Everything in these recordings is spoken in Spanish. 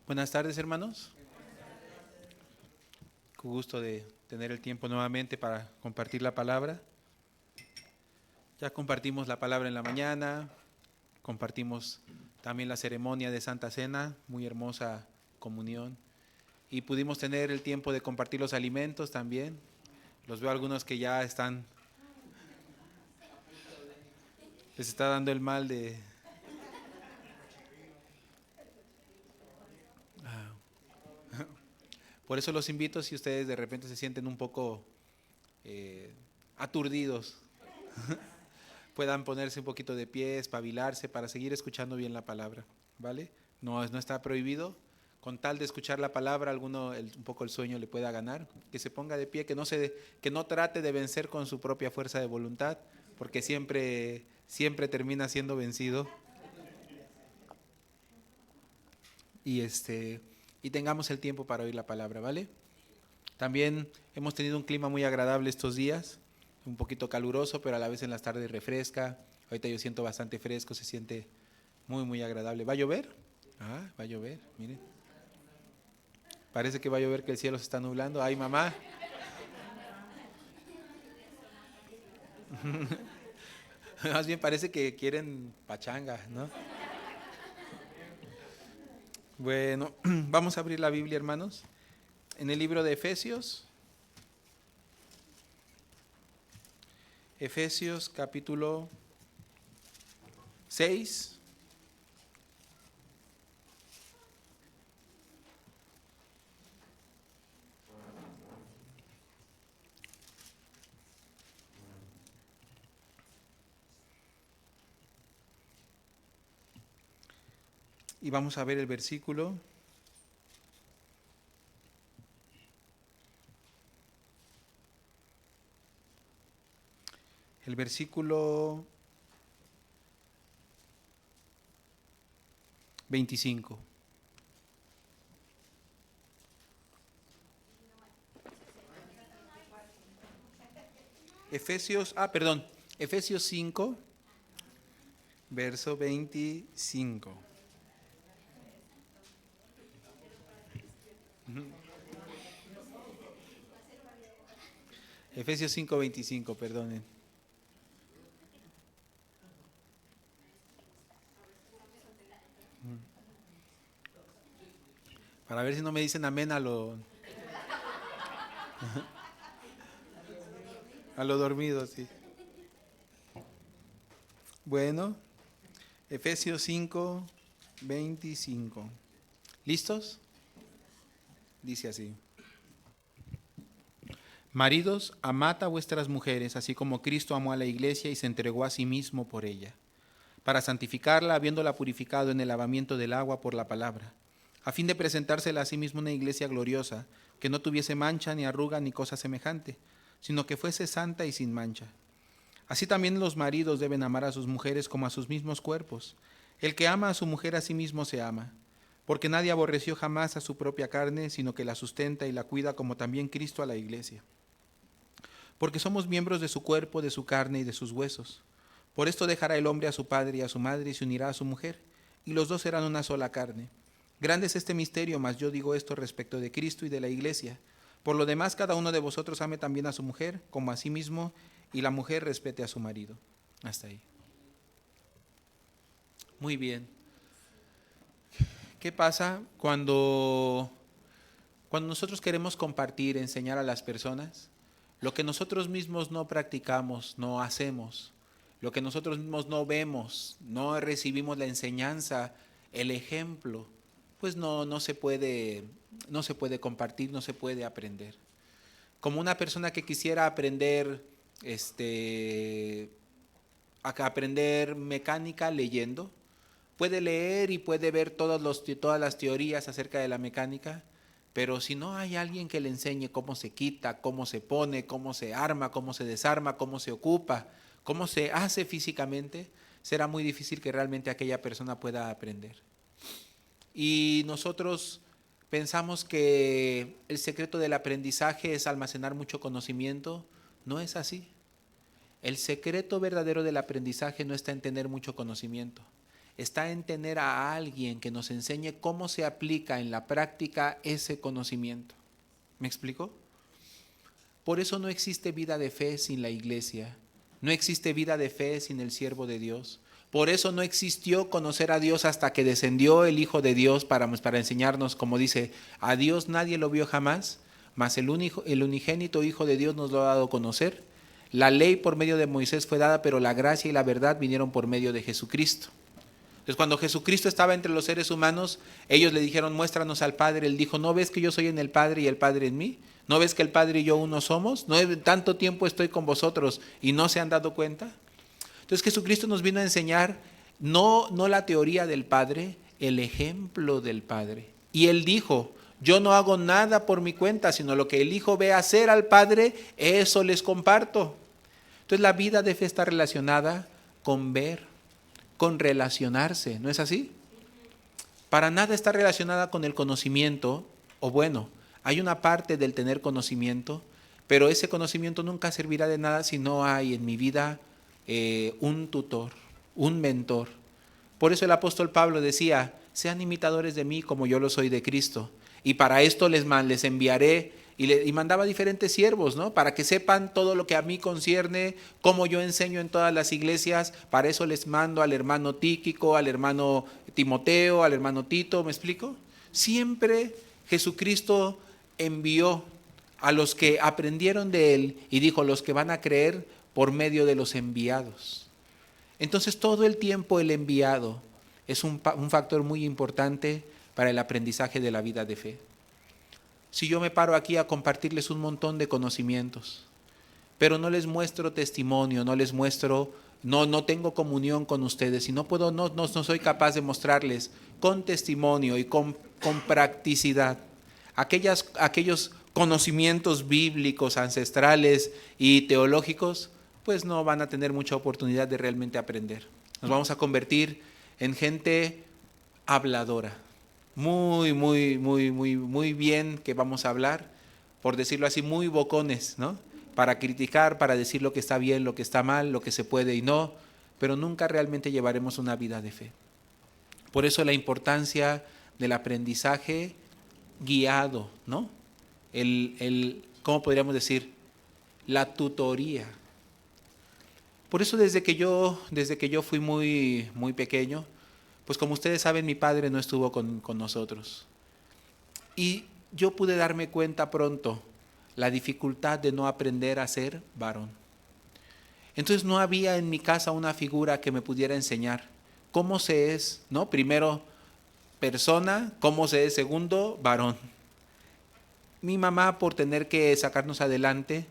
Buenas tardes, hermanos. Con gusto de tener el tiempo nuevamente para compartir la palabra. Ya compartimos la palabra en la mañana, compartimos también la ceremonia de Santa Cena, muy hermosa comunión. Y pudimos tener el tiempo de compartir los alimentos también. Los veo algunos que ya les está dando el mal de... Por eso los invito, si ustedes de repente se sienten un poco aturdidos, puedan ponerse un poquito de pie, espabilarse para seguir escuchando bien la palabra, ¿vale? No está prohibido. Con tal de escuchar la palabra, un poco el sueño le pueda ganar. Que se ponga de pie, que no trate de vencer con su propia fuerza de voluntad, porque siempre termina siendo vencido. Y tengamos el tiempo para oír la palabra, ¿vale? También hemos tenido un clima muy agradable estos días, un poquito caluroso, pero a la vez en las tardes refresca. Ahorita yo siento bastante fresco, se siente muy agradable. ¿Va a llover? Ah, va a llover, miren. Parece que va a llover, que el cielo se está nublando. Ay, mamá. Más bien parece que quieren pachanga, ¿no? Bueno, vamos a abrir la Biblia, hermanos. En el libro de Efesios capítulo 6. Y vamos a ver el versículo. El versículo 25. Efesios 5, verso 25. Efesios 5, 25, perdonen. Para ver si no me dicen amén a lo dormido, sí. Bueno, Efesios 5, 25. ¿Listos? Dice así. Maridos, amad a vuestras mujeres, así como Cristo amó a la iglesia y se entregó a sí mismo por ella, para santificarla, habiéndola purificado en el lavamiento del agua por la palabra, a fin de presentársela a sí mismo una iglesia gloriosa, que no tuviese mancha, ni arruga, ni cosa semejante, sino que fuese santa y sin mancha. Así también los maridos deben amar a sus mujeres como a sus mismos cuerpos. El que ama a su mujer a sí mismo se ama, porque nadie aborreció jamás a su propia carne, sino que la sustenta y la cuida, como también Cristo a la iglesia. Porque somos miembros de su cuerpo, de su carne y de sus huesos. Por esto dejará el hombre a su padre y a su madre y se unirá a su mujer, y los dos serán una sola carne. Grande es este misterio, mas yo digo esto respecto de Cristo y de la iglesia. Por lo demás, cada uno de vosotros ame también a su mujer, como a sí mismo, y la mujer respete a su marido. Hasta ahí. Muy bien. ¿Qué pasa cuando nosotros queremos compartir, enseñar a las personas? Lo que nosotros mismos no practicamos, no hacemos, lo que nosotros mismos no vemos, no recibimos la enseñanza, el ejemplo, pues no se puede compartir, no se puede aprender. Como una persona que quisiera aprender, aprender mecánica leyendo, puede leer y puede ver todas las teorías acerca de la mecánica, pero si no hay alguien que le enseñe cómo se quita, cómo se pone, cómo se arma, cómo se desarma, cómo se ocupa, cómo se hace físicamente, será muy difícil que realmente aquella persona pueda aprender. Y nosotros pensamos que el secreto del aprendizaje es almacenar mucho conocimiento. No es así. El secreto verdadero del aprendizaje no está en tener mucho conocimiento. está en tener a alguien que nos enseñe cómo se aplica en la práctica ese conocimiento. ¿Me explico? Por eso no existe vida de fe sin la iglesia. No existe vida de fe sin el siervo de Dios. Por eso no existió conocer a Dios hasta que descendió el Hijo de Dios para enseñarnos, como dice, a Dios nadie lo vio jamás, mas el unigénito Hijo de Dios nos lo ha dado a conocer. La ley por medio de Moisés fue dada, pero la gracia y la verdad vinieron por medio de Jesucristo. Entonces, cuando Jesucristo estaba entre los seres humanos, ellos le dijeron, muéstranos al Padre. Él dijo, ¿no ves que yo soy en el Padre y el Padre en mí? ¿No ves que el Padre y yo uno somos? ¿No tanto tiempo estoy con vosotros y no se han dado cuenta? Entonces Jesucristo nos vino a enseñar no la teoría del Padre, el ejemplo del Padre. Y Él dijo, yo no hago nada por mi cuenta, sino lo que el Hijo ve hacer al Padre, eso les comparto. Entonces la vida de fe está relacionada con ver, con relacionarse, ¿no es así? Para nada está relacionada con el conocimiento, o bueno, hay una parte del tener conocimiento, pero ese conocimiento nunca servirá de nada si no hay en mi vida un tutor, un mentor. Por eso el apóstol Pablo decía, sean imitadores de mí como yo lo soy de Cristo. Y para esto les enviaré, y mandaba diferentes siervos, ¿no? Para que sepan todo lo que a mí concierne, cómo yo enseño en todas las iglesias. Para eso les mando al hermano Tíquico, al hermano Timoteo, al hermano Tito, ¿me explico? Siempre Jesucristo envió a los que aprendieron de Él y dijo, los que van a creer por medio de los enviados. Entonces todo el tiempo el enviado es un factor muy importante para el aprendizaje de la vida de fe. Si yo me paro aquí a compartirles un montón de conocimientos, pero no les muestro testimonio, no les muestro, no tengo comunión con ustedes y no soy capaz de mostrarles con testimonio y con practicidad aquellos conocimientos bíblicos, ancestrales y teológicos, pues no van a tener mucha oportunidad de realmente aprender. Nos vamos a convertir en gente habladora. Muy bien que vamos a hablar, por decirlo así, muy bocones, ¿no? Para criticar, para decir lo que está bien, lo que está mal, lo que se puede y no, pero nunca realmente llevaremos una vida de fe. Por eso la importancia del aprendizaje guiado, ¿no? ¿Cómo podríamos decir? La tutoría. Por eso desde que yo fui muy pequeño, pues como ustedes saben, mi padre no estuvo con nosotros. Y yo pude darme cuenta pronto la dificultad de no aprender a ser varón. Entonces no había en mi casa una figura que me pudiera enseñar cómo se es, ¿no? Primero, persona, cómo se es, segundo, varón. Mi mamá, por tener que sacarnos adelante,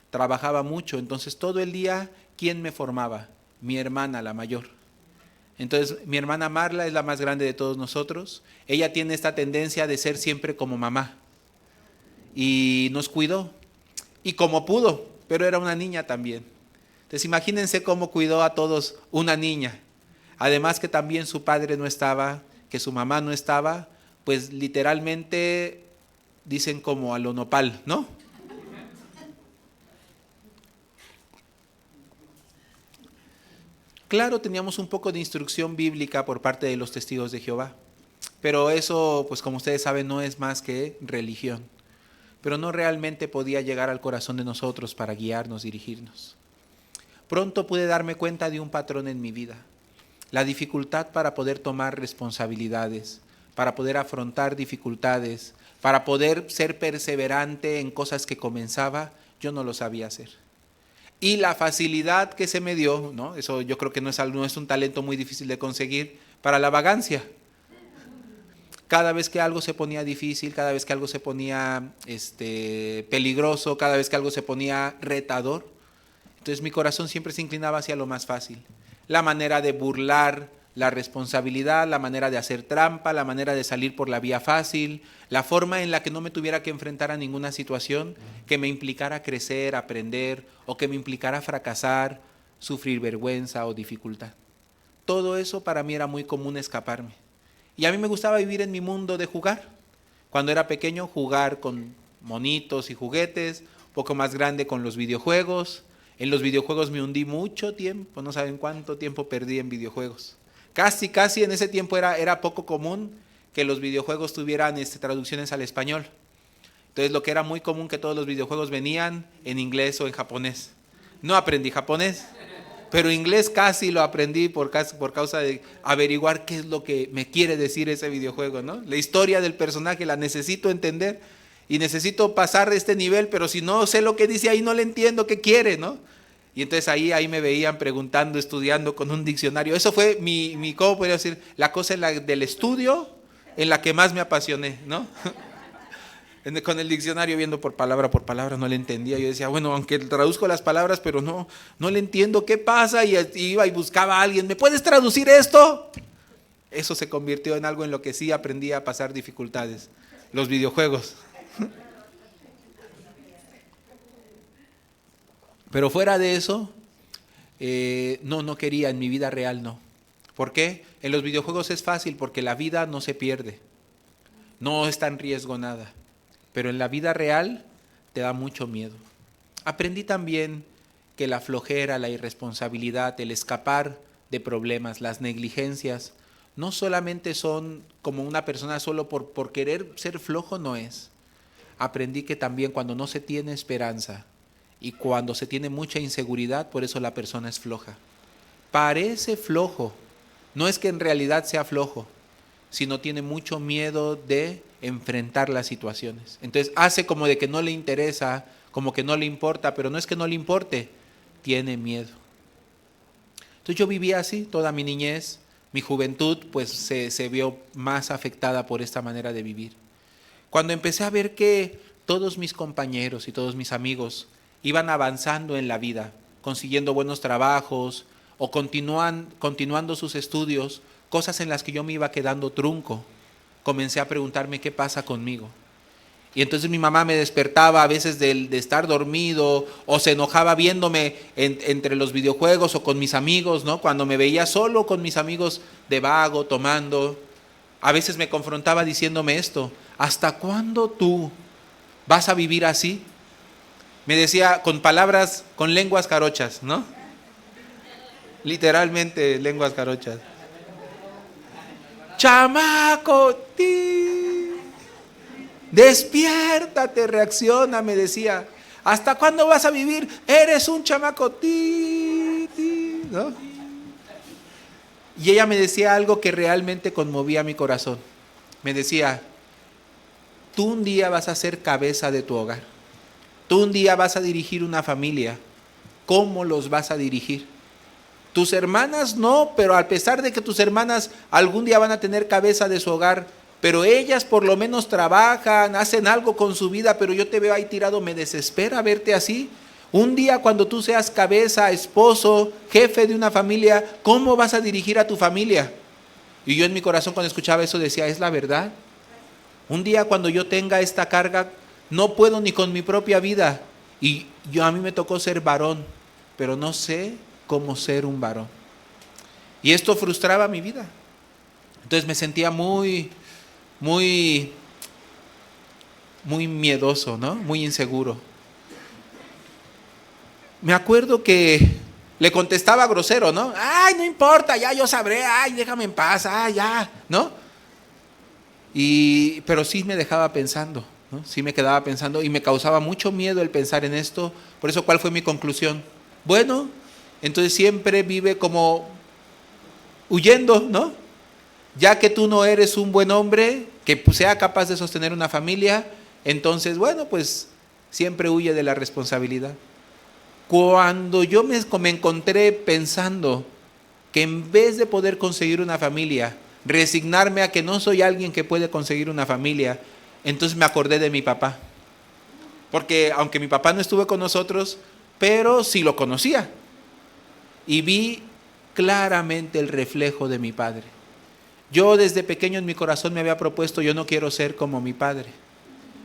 trabajaba mucho, entonces todo el día, ¿quién me formaba? Mi hermana, la mayor. Entonces, mi hermana Marla es la más grande de todos nosotros. Ella tiene esta tendencia de ser siempre como mamá. Y nos cuidó. Y como pudo, pero era una niña también. Entonces, imagínense cómo cuidó a todos una niña. Además que también su padre no estaba, que su mamá no estaba, pues literalmente dicen como a lo nopal, ¿no? Claro, teníamos un poco de instrucción bíblica por parte de los testigos de Jehová, pero eso, pues como ustedes saben, no es más que religión. Pero no realmente podía llegar al corazón de nosotros para guiarnos, dirigirnos. Pronto pude darme cuenta de un patrón en mi vida, la dificultad para poder tomar responsabilidades, para poder afrontar dificultades, para poder ser perseverante en cosas que comenzaba, yo no lo sabía hacer. Y la facilidad que se me dio, ¿no? Eso yo creo que no es un talento muy difícil de conseguir, para la vagancia. Cada vez que algo se ponía difícil, cada vez que algo se ponía peligroso, cada vez que algo se ponía retador, entonces mi corazón siempre se inclinaba hacia lo más fácil. La manera de burlar la responsabilidad, la manera de hacer trampa, la manera de salir por la vía fácil, la forma en la que no me tuviera que enfrentar a ninguna situación que me implicara crecer, aprender o que me implicara fracasar, sufrir vergüenza o dificultad. Todo eso para mí era muy común escaparme. Y a mí me gustaba vivir en mi mundo de jugar. Cuando era pequeño, jugar con monitos y juguetes, un poco más grande con los videojuegos. En los videojuegos me hundí mucho tiempo, no saben cuánto tiempo perdí en videojuegos. Casi en ese tiempo era poco común que los videojuegos tuvieran traducciones al español. Entonces lo que era muy común que todos los videojuegos venían en inglés o en japonés. No aprendí japonés, pero inglés casi lo aprendí por causa de averiguar qué es lo que me quiere decir ese videojuego, ¿no? La historia del personaje la necesito entender y necesito pasar este nivel, pero si no sé lo que dice ahí no le entiendo qué quiere, ¿no? Y entonces ahí me veían preguntando, estudiando con un diccionario. Eso fue ¿cómo podría decir? La cosa del estudio en la que más me apasioné, ¿no? Con el diccionario viendo por palabra no le entendía. Yo decía, bueno, aunque traduzco las palabras, pero no le entiendo qué pasa. Y iba y buscaba a alguien, ¿me puedes traducir esto? Eso se convirtió en algo en lo que sí aprendí a pasar dificultades. Los videojuegos. Pero fuera de eso, no quería, en mi vida real no. ¿Por qué? En los videojuegos es fácil porque la vida no se pierde. No está en riesgo nada. Pero en la vida real te da mucho miedo. Aprendí también que la flojera, la irresponsabilidad, el escapar de problemas, las negligencias, no solamente son como una persona solo por querer ser flojo, no es. Aprendí que también cuando no se tiene esperanza y cuando se tiene mucha inseguridad, por eso la persona es floja. Parece flojo, no es que en realidad sea flojo, sino tiene mucho miedo de enfrentar las situaciones. Entonces hace como de que no le interesa, como que no le importa, pero no es que no le importe, tiene miedo. Entonces yo vivía así toda mi niñez, mi juventud pues se vio más afectada por esta manera de vivir. Cuando empecé a ver que todos mis compañeros y todos mis amigos iban avanzando en la vida, consiguiendo buenos trabajos o continuando sus estudios, cosas en las que yo me iba quedando trunco, comencé a preguntarme qué pasa conmigo. Y entonces mi mamá me despertaba a veces de estar dormido o se enojaba viéndome entre los videojuegos o con mis amigos, ¿no? Cuando me veía solo con mis amigos de vago, tomando, a veces me confrontaba diciéndome esto: ¿hasta cuándo tú vas a vivir así? Me decía con palabras, con lenguas jarochas, ¿no? Literalmente lenguas jarochas. Chamaco, despiértate, reacciona, me decía. ¿Hasta cuándo vas a vivir? Eres un chamaco, ¿no? Y ella me decía algo que realmente conmovía mi corazón. Me decía, tú un día vas a ser cabeza de tu hogar. Tú un día vas a dirigir una familia. ¿Cómo los vas a dirigir? Tus hermanas no, pero a pesar de que tus hermanas algún día van a tener cabeza de su hogar, pero ellas por lo menos trabajan, hacen algo con su vida, pero yo te veo ahí tirado, me desespera verte así. Un día cuando tú seas cabeza, esposo, jefe de una familia, ¿cómo vas a dirigir a tu familia? Y yo en mi corazón cuando escuchaba eso decía, es la verdad. Un día cuando yo tenga esta carga, no puedo ni con mi propia vida. Y a mí me tocó ser varón, pero no sé cómo ser un varón. Y esto frustraba mi vida. Entonces me sentía muy miedoso, ¿no? Muy inseguro. Me acuerdo que le contestaba grosero, ¿no? Ay, no importa, ya yo sabré, ay, déjame en paz, ay, ya, ¿no? Pero sí me dejaba pensando, ¿no? Sí me quedaba pensando y me causaba mucho miedo el pensar en esto. Por eso, ¿cuál fue mi conclusión? Bueno, entonces siempre vive como huyendo, ¿no? Ya que tú no eres un buen hombre que sea capaz de sostener una familia, entonces, bueno, pues siempre huye de la responsabilidad. Cuando yo me encontré pensando que en vez de poder conseguir una familia, resignarme a que no soy alguien que puede conseguir una familia, entonces me acordé de mi papá. Porque aunque mi papá no estuvo con nosotros, pero sí lo conocía. Y vi claramente el reflejo de mi padre. Yo desde pequeño en mi corazón me había propuesto, yo no quiero ser como mi padre.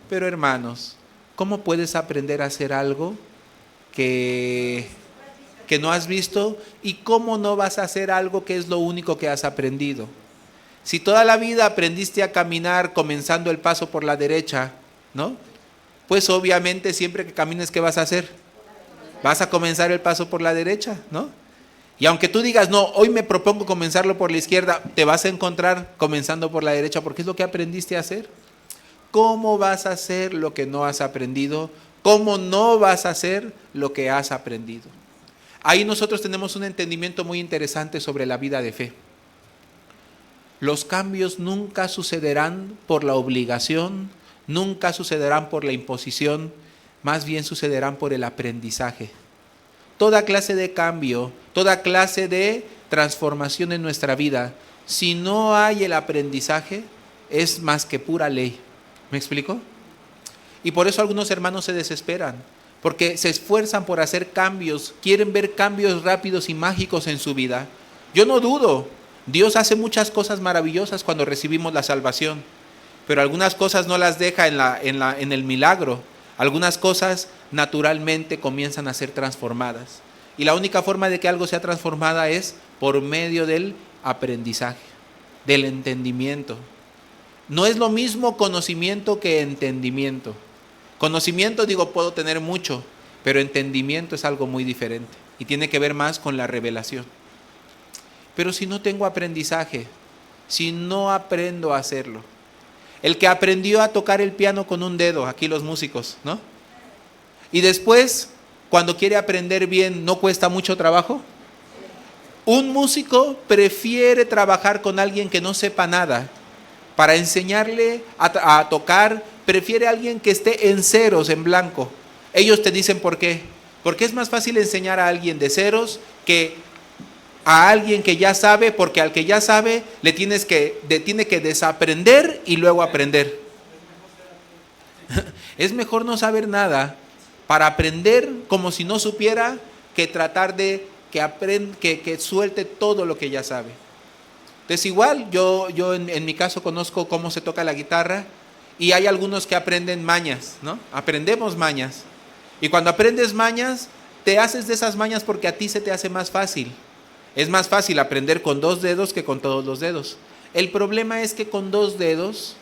Pero hermanos, ¿cómo puedes aprender a hacer algo que no has visto? ¿Y cómo no vas a hacer algo que es lo único que has aprendido? Si toda la vida aprendiste a caminar comenzando el paso por la derecha, ¿no? Pues obviamente siempre que camines, ¿qué vas a hacer? Vas a comenzar el paso por la derecha, ¿no? Y aunque tú digas, no, hoy me propongo comenzarlo por la izquierda, te vas a encontrar comenzando por la derecha porque es lo que aprendiste a hacer. ¿Cómo vas a hacer lo que no has aprendido? ¿Cómo no vas a hacer lo que has aprendido? Ahí nosotros tenemos un entendimiento muy interesante sobre la vida de fe. Los cambios nunca sucederán por la obligación, nunca sucederán por la imposición, más bien sucederán por el aprendizaje. Toda clase de cambio, toda clase de transformación en nuestra vida, si no hay el aprendizaje, es más que pura ley. ¿Me explico? Y por eso algunos hermanos se desesperan, porque se esfuerzan por hacer cambios, quieren ver cambios rápidos y mágicos en su vida. Yo no dudo, Dios hace muchas cosas maravillosas cuando recibimos la salvación, pero algunas cosas no las deja en el milagro. Algunas cosas naturalmente comienzan a ser transformadas. Y la única forma de que algo sea transformada es por medio del aprendizaje, del entendimiento. No es lo mismo conocimiento que entendimiento. Conocimiento, puedo tener mucho, pero entendimiento es algo muy diferente y tiene que ver más con la revelación. Pero si no tengo aprendizaje, si no aprendo a hacerlo, el que aprendió a tocar el piano con un dedo, aquí los músicos, ¿no? Y después, cuando quiere aprender bien, ¿no cuesta mucho trabajo? Un músico prefiere trabajar con alguien que no sepa nada. Para enseñarle a tocar, prefiere a alguien que esté en ceros, en blanco. Ellos te dicen por qué. Porque es más fácil enseñar a alguien de ceros que a alguien que ya sabe, porque al que ya sabe tiene que desaprender y luego aprender. Es mejor no saber nada para aprender como si no supiera, que tratar de que suelte todo lo que ya sabe. Entonces igual, yo en mi caso conozco cómo se toca la guitarra y hay algunos que aprenden mañas, ¿no? Aprendemos mañas. Y cuando aprendes mañas, te haces de esas mañas porque a ti se te hace más fácil. Es más fácil aprender con 2 dedos que con todos los dedos. El problema es que con 2 dedos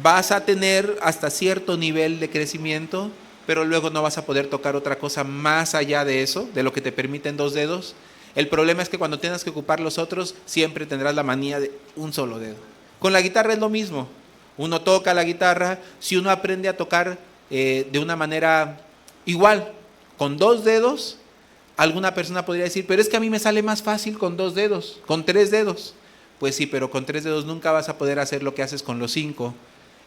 vas a tener hasta cierto nivel de crecimiento, pero luego no vas a poder tocar otra cosa más allá de eso, de lo que te permiten 2 dedos. El problema es que cuando tengas que ocupar los otros, siempre tendrás la manía de un solo dedo. Con la guitarra es lo mismo. Uno toca la guitarra, si uno aprende a tocar de una manera igual, con 2 dedos, alguna persona podría decir, pero es que a mí me sale más fácil con 2 dedos, con 3 dedos. Pues sí, pero con 3 dedos nunca vas a poder hacer lo que haces con los 5.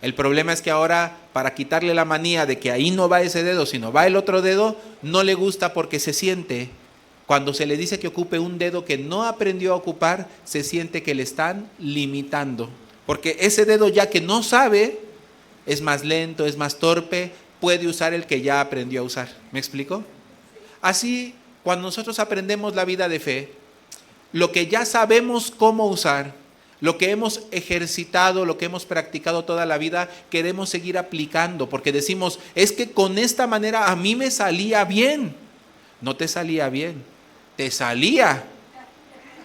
El problema es que ahora, para quitarle la manía de que ahí no va ese dedo, sino va el otro dedo, no le gusta porque se siente, cuando se le dice que ocupe un dedo que no aprendió a ocupar, se siente que le están limitando. Porque ese dedo ya que no sabe, es más lento, es más torpe, puede usar el que ya aprendió a usar. ¿Me explico? Así, cuando nosotros aprendemos la vida de fe, lo que ya sabemos cómo usar, lo que hemos ejercitado, lo que hemos practicado toda la vida, queremos seguir aplicando, porque decimos, es que con esta manera a mí me salía bien. No te salía bien, te salía.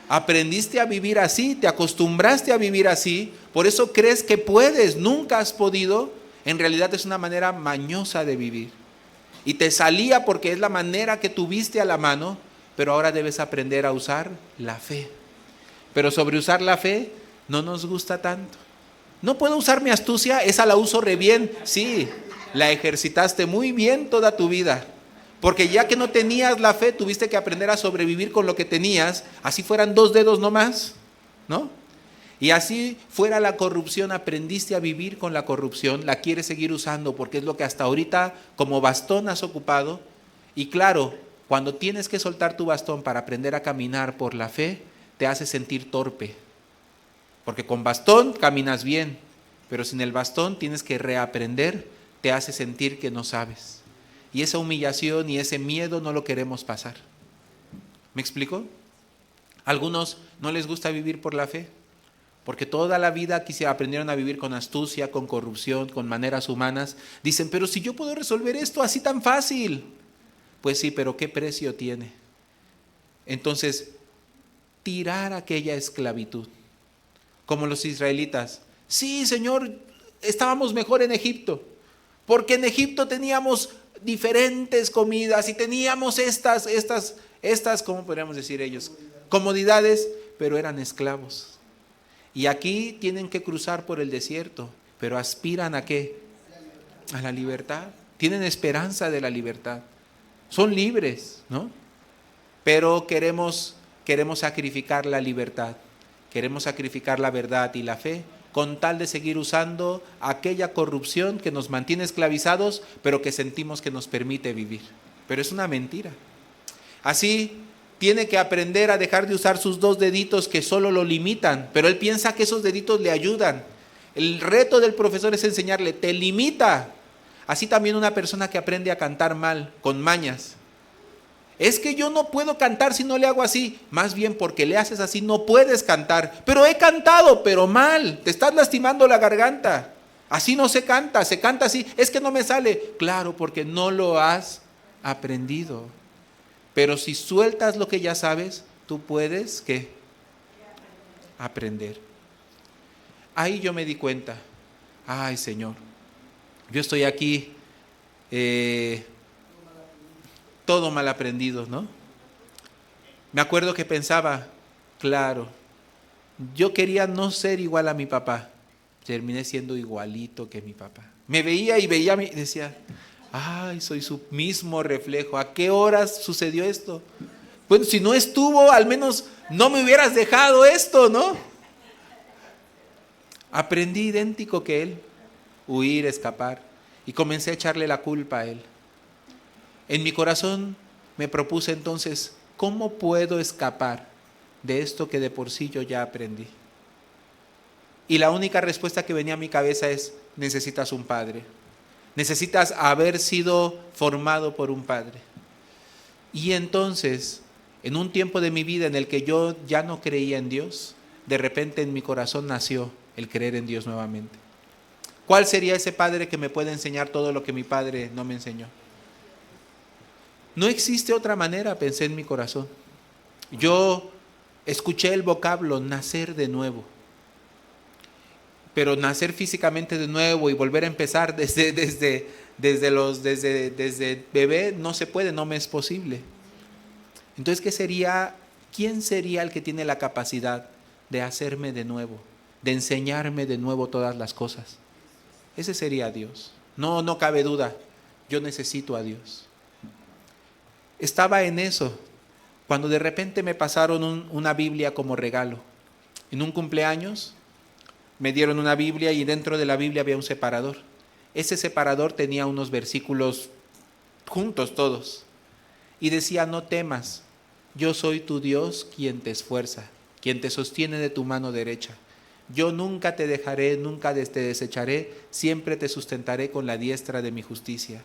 Aprendiste a vivir así, te acostumbraste a vivir así, por eso crees que puedes, nunca has podido. En realidad es una manera mañosa de vivir. Y te salía porque es la manera que tuviste a la mano, pero ahora debes aprender a usar la fe. Pero sobre usar la fe no nos gusta tanto. No puedo usar mi astucia, esa la uso re bien. Sí, la ejercitaste muy bien toda tu vida. Porque ya que no tenías la fe, tuviste que aprender a sobrevivir con lo que tenías, así fueran 2 dedos nomás, ¿no? Y así fuera la corrupción, aprendiste a vivir con la corrupción, la quieres seguir usando porque es lo que hasta ahorita como bastón has ocupado. Y claro, cuando tienes que soltar tu bastón para aprender a caminar por la fe, te hace sentir torpe. Porque con bastón caminas bien, pero sin el bastón tienes que reaprender, te hace sentir que no sabes. Y esa humillación y ese miedo no lo queremos pasar. ¿Me explico? A algunos no les gusta vivir por la fe, porque toda la vida aprendieron a vivir con astucia, con corrupción, con maneras humanas. Dicen, pero si yo puedo resolver esto así tan fácil. Pues sí, pero ¿qué precio tiene? Entonces, tirar aquella esclavitud, como los israelitas. Sí, Señor, estábamos mejor en Egipto, porque en Egipto teníamos diferentes comidas y teníamos estas Estas, ¿cómo podríamos decir ellos? Comodidades, pero eran esclavos. Y aquí tienen que cruzar por el desierto, pero aspiran ¿a qué? A la libertad. Tienen esperanza de la libertad. Son libres, ¿no? Pero queremos sacrificar la libertad. Queremos sacrificar la verdad y la fe con tal de seguir usando aquella corrupción que nos mantiene esclavizados, pero que sentimos que nos permite vivir. Pero es una mentira. Así tiene que aprender a dejar de usar sus 2 deditos que solo lo limitan, pero él piensa que esos deditos le ayudan. El reto del profesor es enseñarle, te limita. Así también una persona que aprende a cantar mal, con mañas. Es que yo no puedo cantar si no le hago así. Más bien porque le haces así no puedes cantar. Pero he cantado, pero mal. Te estás lastimando la garganta. Así no se canta así. Es que no me sale. Claro, porque no lo has aprendido. Pero si sueltas lo que ya sabes, tú puedes, ¿qué? Aprender. Ahí yo me di cuenta. Ay, Señor, yo estoy aquí todo mal aprendido, ¿no? Me acuerdo que pensaba, claro, yo quería no ser igual a mi papá. Terminé siendo igualito que mi papá. Me veía y decía, ay, soy su mismo reflejo. ¿A qué horas sucedió esto? Bueno, si no estuvo, al menos no me hubieras dejado esto, ¿no? Aprendí idéntico que él, huir, escapar, y comencé a echarle la culpa a él. En mi corazón me propuse entonces, ¿cómo puedo escapar de esto que de por sí yo ya aprendí? Y la única respuesta que venía a mi cabeza es, necesitas un padre. Necesitas haber sido formado por un padre. Y entonces, en un tiempo de mi vida en el que yo ya no creía en Dios, de repente en mi corazón nació el creer en Dios nuevamente. ¿Cuál sería ese padre que me puede enseñar todo lo que mi padre no me enseñó? No existe otra manera, pensé en mi corazón. Yo escuché el vocablo nacer de nuevo. Pero nacer físicamente de nuevo y volver a empezar desde bebé no se puede, no me es posible. Entonces, ¿quién sería el que tiene la capacidad de hacerme de nuevo, de enseñarme de nuevo todas las cosas? Ese sería Dios. No cabe duda, yo necesito a Dios. Estaba en eso, cuando de repente me pasaron una Biblia como regalo. En un cumpleaños me dieron una Biblia y dentro de la Biblia había un separador. Ese separador tenía unos versículos juntos todos. Y decía, no temas, yo soy tu Dios quien te esfuerza, quien te sostiene de tu mano derecha. Yo nunca te dejaré, nunca te desecharé, siempre te sustentaré con la diestra de mi justicia.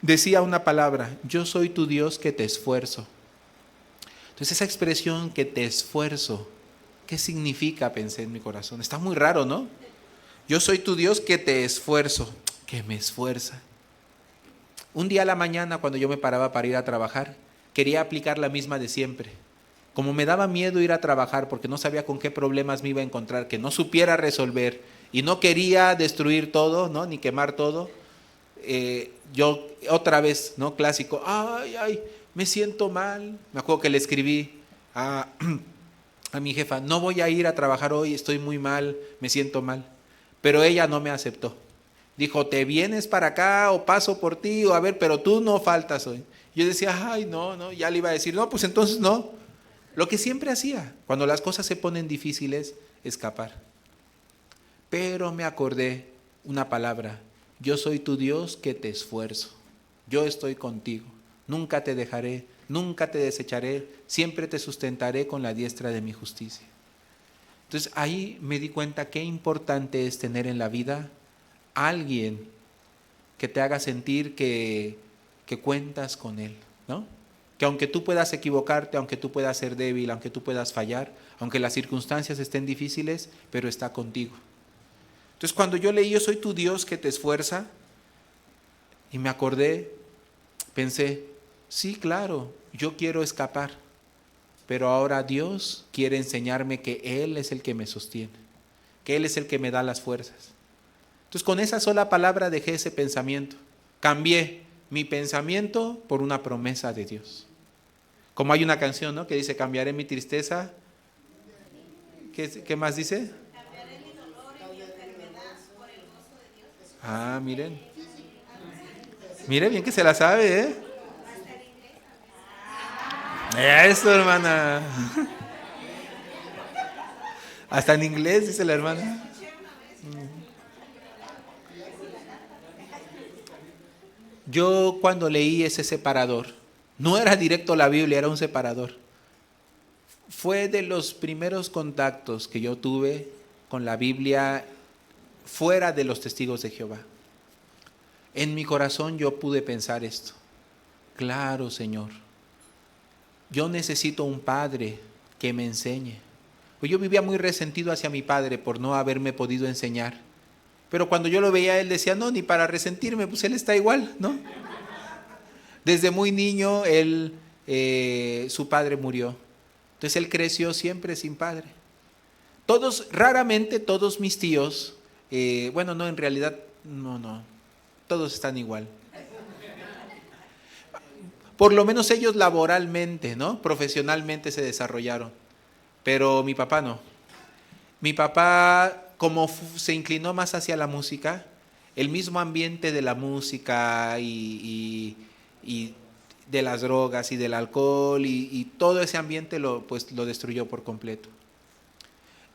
Decía una palabra, yo soy tu Dios que te esfuerzo. Entonces esa expresión que te esfuerzo, ¿qué significa? Pensé en mi corazón. Está muy raro, ¿no? Yo soy tu Dios que te esfuerzo, que me esfuerza. Un día a la mañana cuando yo me paraba para ir a trabajar, quería aplicar la misma de siempre. Como me daba miedo ir a trabajar porque no sabía con qué problemas me iba a encontrar, que no supiera resolver y no quería destruir todo, ¿no? Ni quemar todo, yo otra vez, ¿no? Clásico, ay, me siento mal. Me acuerdo que le escribí a mi jefa, no voy a ir a trabajar hoy, estoy muy mal, me siento mal. Pero ella no me aceptó. Dijo, ¿te vienes para acá o paso por ti? O a ver, pero tú no faltas hoy. Yo decía, ay, no, ya le iba a decir, no, pues entonces no. Lo que siempre hacía, cuando las cosas se ponen difíciles, escapar. Pero me acordé una palabra, yo soy tu Dios que te esfuerzo. Yo estoy contigo, nunca te dejaré, nunca te desecharé, siempre te sustentaré con la diestra de mi justicia. Entonces ahí me di cuenta qué importante es tener en la vida a alguien que te haga sentir que cuentas con él, ¿no? Que aunque tú puedas equivocarte, aunque tú puedas ser débil, aunque tú puedas fallar, aunque las circunstancias estén difíciles, pero está contigo. Entonces cuando yo leí yo soy tu Dios que te esfuerza, y me acordé, pensé, sí, claro, yo quiero escapar, pero ahora Dios quiere enseñarme que Él es el que me sostiene, que Él es el que me da las fuerzas. Entonces con esa sola palabra dejé ese pensamiento, cambié, mi pensamiento por una promesa de Dios. Como hay una canción, ¿no?, que dice, cambiaré mi tristeza. ¿Qué más dice? Cambiaré mi dolor y mi enfermedad por el gozo de Dios. Ah, miren. Mire bien que se la sabe, ¿eh? Eso, hermana. Hasta en inglés dice la hermana. Yo cuando leí ese separador, no era directo la Biblia, era un separador. Fue de los primeros contactos que yo tuve con la Biblia fuera de los testigos de Jehová. En mi corazón yo pude pensar esto. Claro, Señor, yo necesito un padre que me enseñe. Pues yo vivía muy resentido hacia mi padre por no haberme podido enseñar. Pero cuando yo lo veía, él decía, no, ni para resentirme, pues él está igual, ¿no? Desde muy niño, su padre murió. Entonces él creció siempre sin padre. Raramente todos mis tíos, bueno, no, en realidad, no, todos están igual. Por lo menos ellos laboralmente, ¿no?, profesionalmente se desarrollaron. Pero mi papá no. Mi papá, como se inclinó más hacia la música, el mismo ambiente de la música y de las drogas y del alcohol y todo ese ambiente lo destruyó por completo.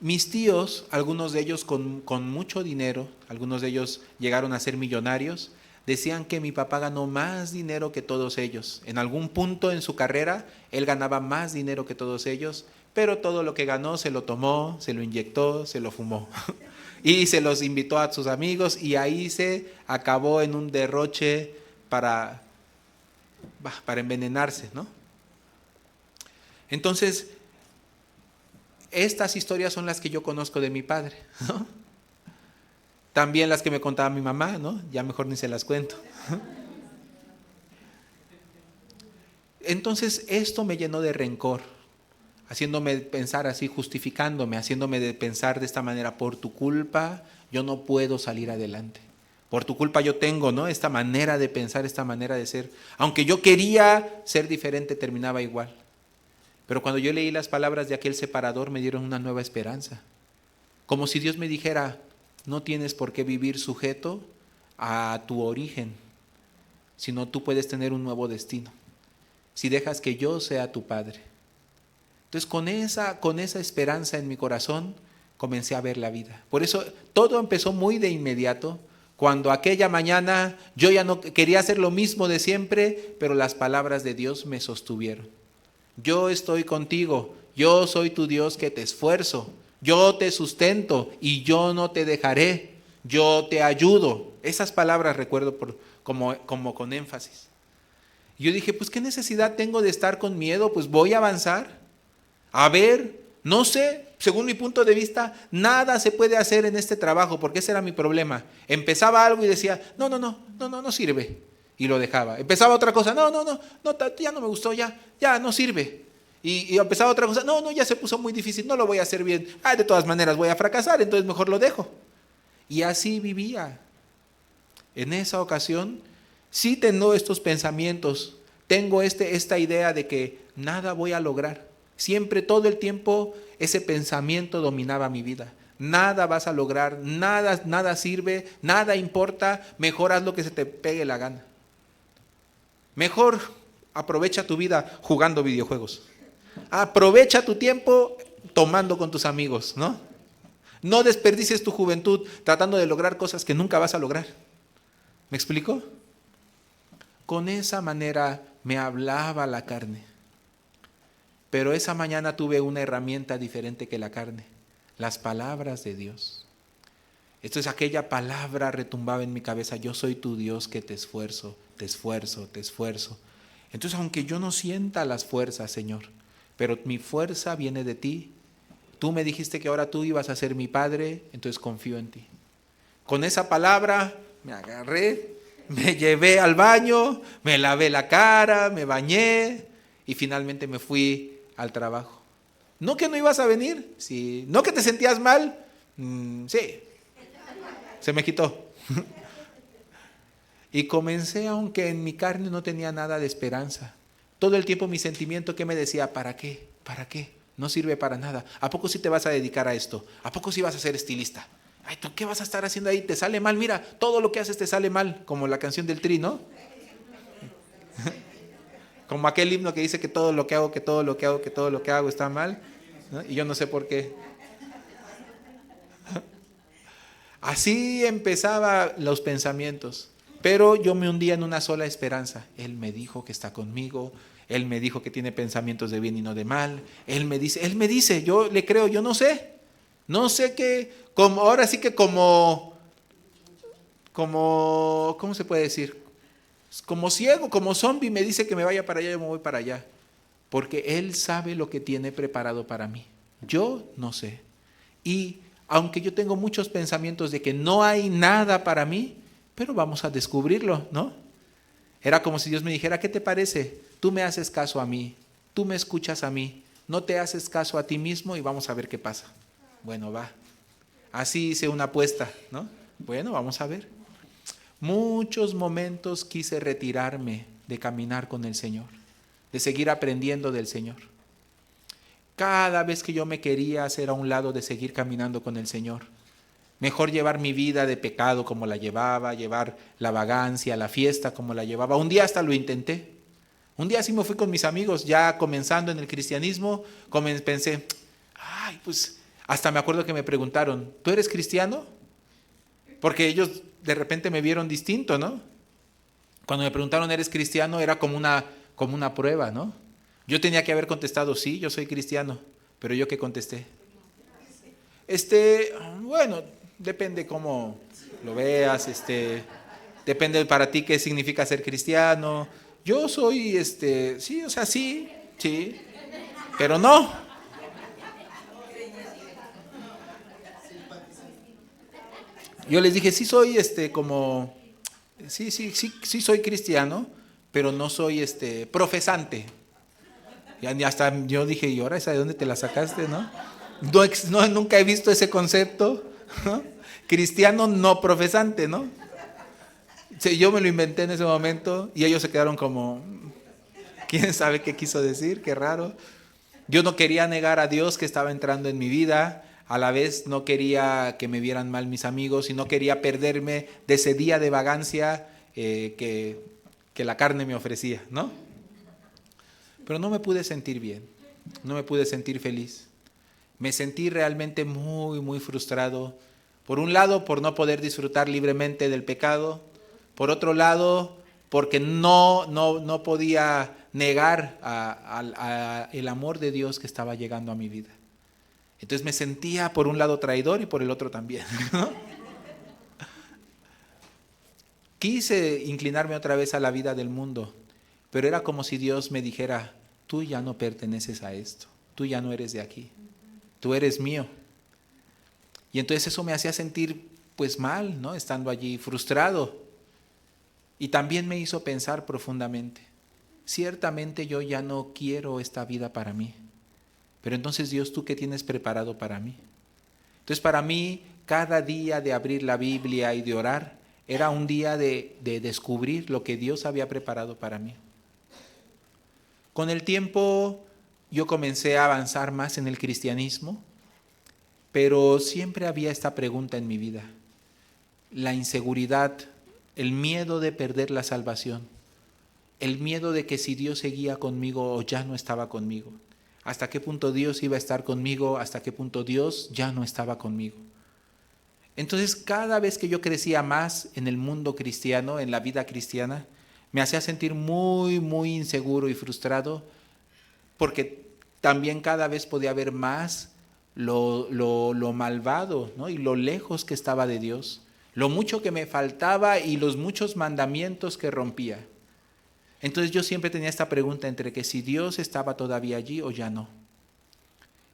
Mis tíos, algunos de ellos con mucho dinero, algunos de ellos llegaron a ser millonarios, decían que mi papá ganó más dinero que todos ellos. En algún punto en su carrera, él ganaba más dinero que todos ellos, pero todo lo que ganó se lo tomó, se lo inyectó, se lo fumó. Y se los invitó a sus amigos y ahí se acabó en un derroche para envenenarse, ¿no? Entonces, estas historias son las que yo conozco de mi padre, ¿no? También las que me contaba mi mamá, ¿no? Ya mejor ni se las cuento. Entonces, esto me llenó de rencor, haciéndome pensar así, justificándome, haciéndome pensar de esta manera: por tu culpa yo no puedo salir adelante. Por tu culpa yo tengo, ¿no?, esta manera de pensar, esta manera de ser. Aunque yo quería ser diferente, terminaba igual. Pero cuando yo leí las palabras de aquel separador, me dieron una nueva esperanza. Como si Dios me dijera: no tienes por qué vivir sujeto a tu origen, sino tú puedes tener un nuevo destino, si dejas que yo sea tu padre. Entonces, con esa esperanza en mi corazón, comencé a ver la vida. Por eso, todo empezó muy de inmediato. Cuando aquella mañana yo ya no quería hacer lo mismo de siempre, pero las palabras de Dios me sostuvieron. Yo estoy contigo, yo soy tu Dios que te esfuerzo, yo te sustento y yo no te dejaré, yo te ayudo. Esas palabras recuerdo como con énfasis. Yo dije, pues ¿qué necesidad tengo de estar con miedo? Pues voy a avanzar. A ver, no sé, según mi punto de vista, nada se puede hacer en este trabajo, porque ese era mi problema. Empezaba algo y decía, no sirve, y lo dejaba. Empezaba otra cosa, no, ya no me gustó, ya no sirve. Y empezaba otra cosa, ya se puso muy difícil, no lo voy a hacer bien. De todas maneras voy a fracasar, entonces mejor lo dejo. Y así vivía. En esa ocasión, sí tengo estos pensamientos, tengo esta idea de que nada voy a lograr. Siempre, todo el tiempo, ese pensamiento dominaba mi vida. Nada vas a lograr, nada sirve, nada importa, mejor haz lo que se te pegue la gana. Mejor aprovecha tu vida jugando videojuegos. Aprovecha tu tiempo tomando con tus amigos, ¿no? No desperdicies tu juventud tratando de lograr cosas que nunca vas a lograr. ¿Me explico? Con esa manera me hablaba la carne. Pero esa mañana tuve una herramienta diferente que la carne: las palabras de Dios. Entonces aquella palabra retumbaba en mi cabeza: yo soy tu Dios que te esfuerzo, te esfuerzo, te esfuerzo. Entonces, aunque yo no sienta las fuerzas, Señor, pero mi fuerza viene de ti. Tú me dijiste que ahora tú ibas a ser mi Padre, entonces confío en ti. Con esa palabra me agarré, me llevé al baño, me lavé la cara, me bañé y finalmente me fui al trabajo. ¿No que no ibas a venir? Sí. ¿No que te sentías mal? Sí. Se me quitó. Y comencé, aunque en mi carne no tenía nada de esperanza. Todo el tiempo mi sentimiento que me decía, ¿para qué? ¿Para qué? No sirve para nada. ¿A poco sí te vas a dedicar a esto? ¿A poco sí vas a ser estilista? Ay, ¿tú qué vas a estar haciendo ahí? Te sale mal, mira, todo lo que haces te sale mal, como la canción del Tri, ¿no? Como aquel himno que dice que todo lo que hago, que todo lo que hago, que todo lo que hago está mal, ¿no? Y yo no sé por qué. Así empezaba los pensamientos, pero yo me hundía en una sola esperanza. Él me dijo que está conmigo, Él me dijo que tiene pensamientos de bien y no de mal, Él me dice, yo le creo, yo no sé qué, como, ahora sí que ¿cómo se puede decir? Como ciego, como zombie, me dice que me vaya para allá, yo me voy para allá, porque Él sabe lo que tiene preparado para mí. Yo no sé. Y aunque yo tengo muchos pensamientos de que no hay nada para mí, pero vamos a descubrirlo, ¿no? Era como si Dios me dijera, ¿qué te parece? Tú me haces caso a mí, tú me escuchas a mí, no te haces caso a ti mismo y vamos a ver qué pasa. Bueno, va. Así hice una apuesta, ¿no? Bueno, vamos a ver. Muchos momentos quise retirarme de caminar con el Señor, de seguir aprendiendo del Señor. Cada vez que yo me quería hacer a un lado de seguir caminando con el Señor, mejor llevar mi vida de pecado como la llevaba, llevar la vagancia, la fiesta como la llevaba. Un día hasta lo intenté. Un día sí me fui con mis amigos, ya comenzando en el cristianismo, pensé, ay, pues hasta me acuerdo que me preguntaron, ¿tú eres cristiano? Porque ellos de repente me vieron distinto, ¿no? Cuando me preguntaron, ¿eres cristiano? Era como una prueba, ¿no? Yo tenía que haber contestado, sí, yo soy cristiano, pero yo qué contesté. Bueno, depende cómo lo veas, depende para ti qué significa ser cristiano. Yo soy, sí, o sea, sí, pero no. Yo les dije, sí soy, sí soy cristiano, pero no soy, profesante. Y hasta yo dije, ¿y ahora esa de dónde te la sacaste, no? No, nunca he visto ese concepto, ¿no? Cristiano no profesante, ¿no? Sí, yo me lo inventé en ese momento y ellos se quedaron como, ¿quién sabe qué quiso decir? Qué raro. Yo no quería negar a Dios que estaba entrando en mi vida, a la vez no quería que me vieran mal mis amigos y no quería perderme de ese día de vagancia que la carne me ofrecía, ¿no? Pero no me pude sentir bien, no me pude sentir feliz. Me sentí realmente muy, muy frustrado. Por un lado, por no poder disfrutar libremente del pecado. Por otro lado, porque no podía negar el amor de Dios que estaba llegando a mi vida. Entonces me sentía por un lado traidor y por el otro también, ¿no? Quise inclinarme otra vez a la vida del mundo, pero era como si Dios me dijera, tú ya no perteneces a esto, tú ya no eres de aquí, tú eres mío. Y entonces eso me hacía sentir pues mal, ¿no? Estando allí frustrado. Y también me hizo pensar profundamente, ciertamente yo ya no quiero esta vida para mí, pero entonces Dios, ¿tú qué tienes preparado para mí? Entonces para mí, cada día de abrir la Biblia y de orar, era un día de descubrir lo que Dios había preparado para mí. Con el tiempo yo comencé a avanzar más en el cristianismo, pero siempre había esta pregunta en mi vida, la inseguridad, el miedo de perder la salvación, el miedo de que si Dios seguía conmigo o ya no estaba conmigo, hasta qué punto Dios iba a estar conmigo, hasta qué punto Dios ya no estaba conmigo. Entonces, cada vez que yo crecía más en el mundo cristiano, en la vida cristiana, me hacía sentir muy, muy inseguro y frustrado, porque también cada vez podía ver más lo malvado, ¿no? Y lo lejos que estaba de Dios, lo mucho que me faltaba y los muchos mandamientos que rompía. Entonces yo siempre tenía esta pregunta entre que si Dios estaba todavía allí o ya no.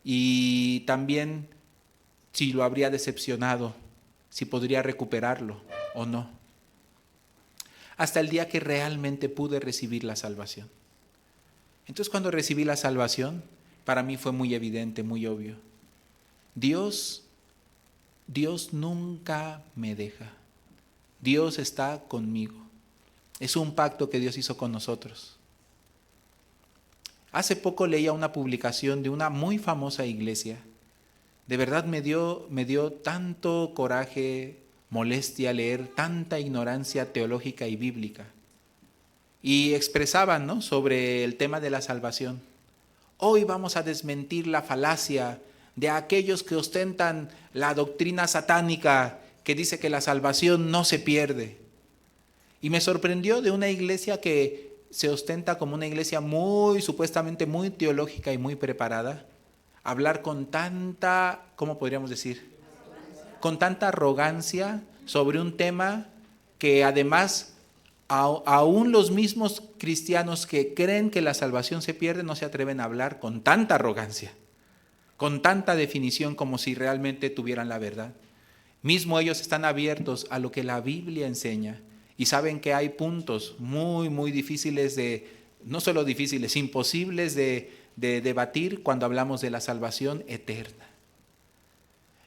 Y también si lo habría decepcionado, si podría recuperarlo o no. Hasta el día que realmente pude recibir la salvación. Entonces cuando recibí la salvación, para mí fue muy evidente, muy obvio. Dios nunca me deja. Dios está conmigo. Es un pacto que Dios hizo con nosotros. Hace poco leía una publicación de una muy famosa iglesia. De verdad me dio tanto coraje, molestia leer tanta ignorancia teológica y bíblica. Y expresaban, ¿no?, sobre el tema de la salvación. Hoy vamos a desmentir la falacia de aquellos que ostentan la doctrina satánica que dice que la salvación no se pierde. Y me sorprendió de una iglesia que se ostenta como una iglesia supuestamente muy teológica y muy preparada, hablar con tanta, ¿cómo podríamos decir? Con tanta arrogancia sobre un tema que además aún los mismos cristianos que creen que la salvación se pierde no se atreven a hablar con tanta arrogancia, con tanta definición como si realmente tuvieran la verdad. Mismo ellos están abiertos a lo que la Biblia enseña y saben que hay puntos muy difíciles no solo difíciles, imposibles de debatir cuando hablamos de la salvación eterna.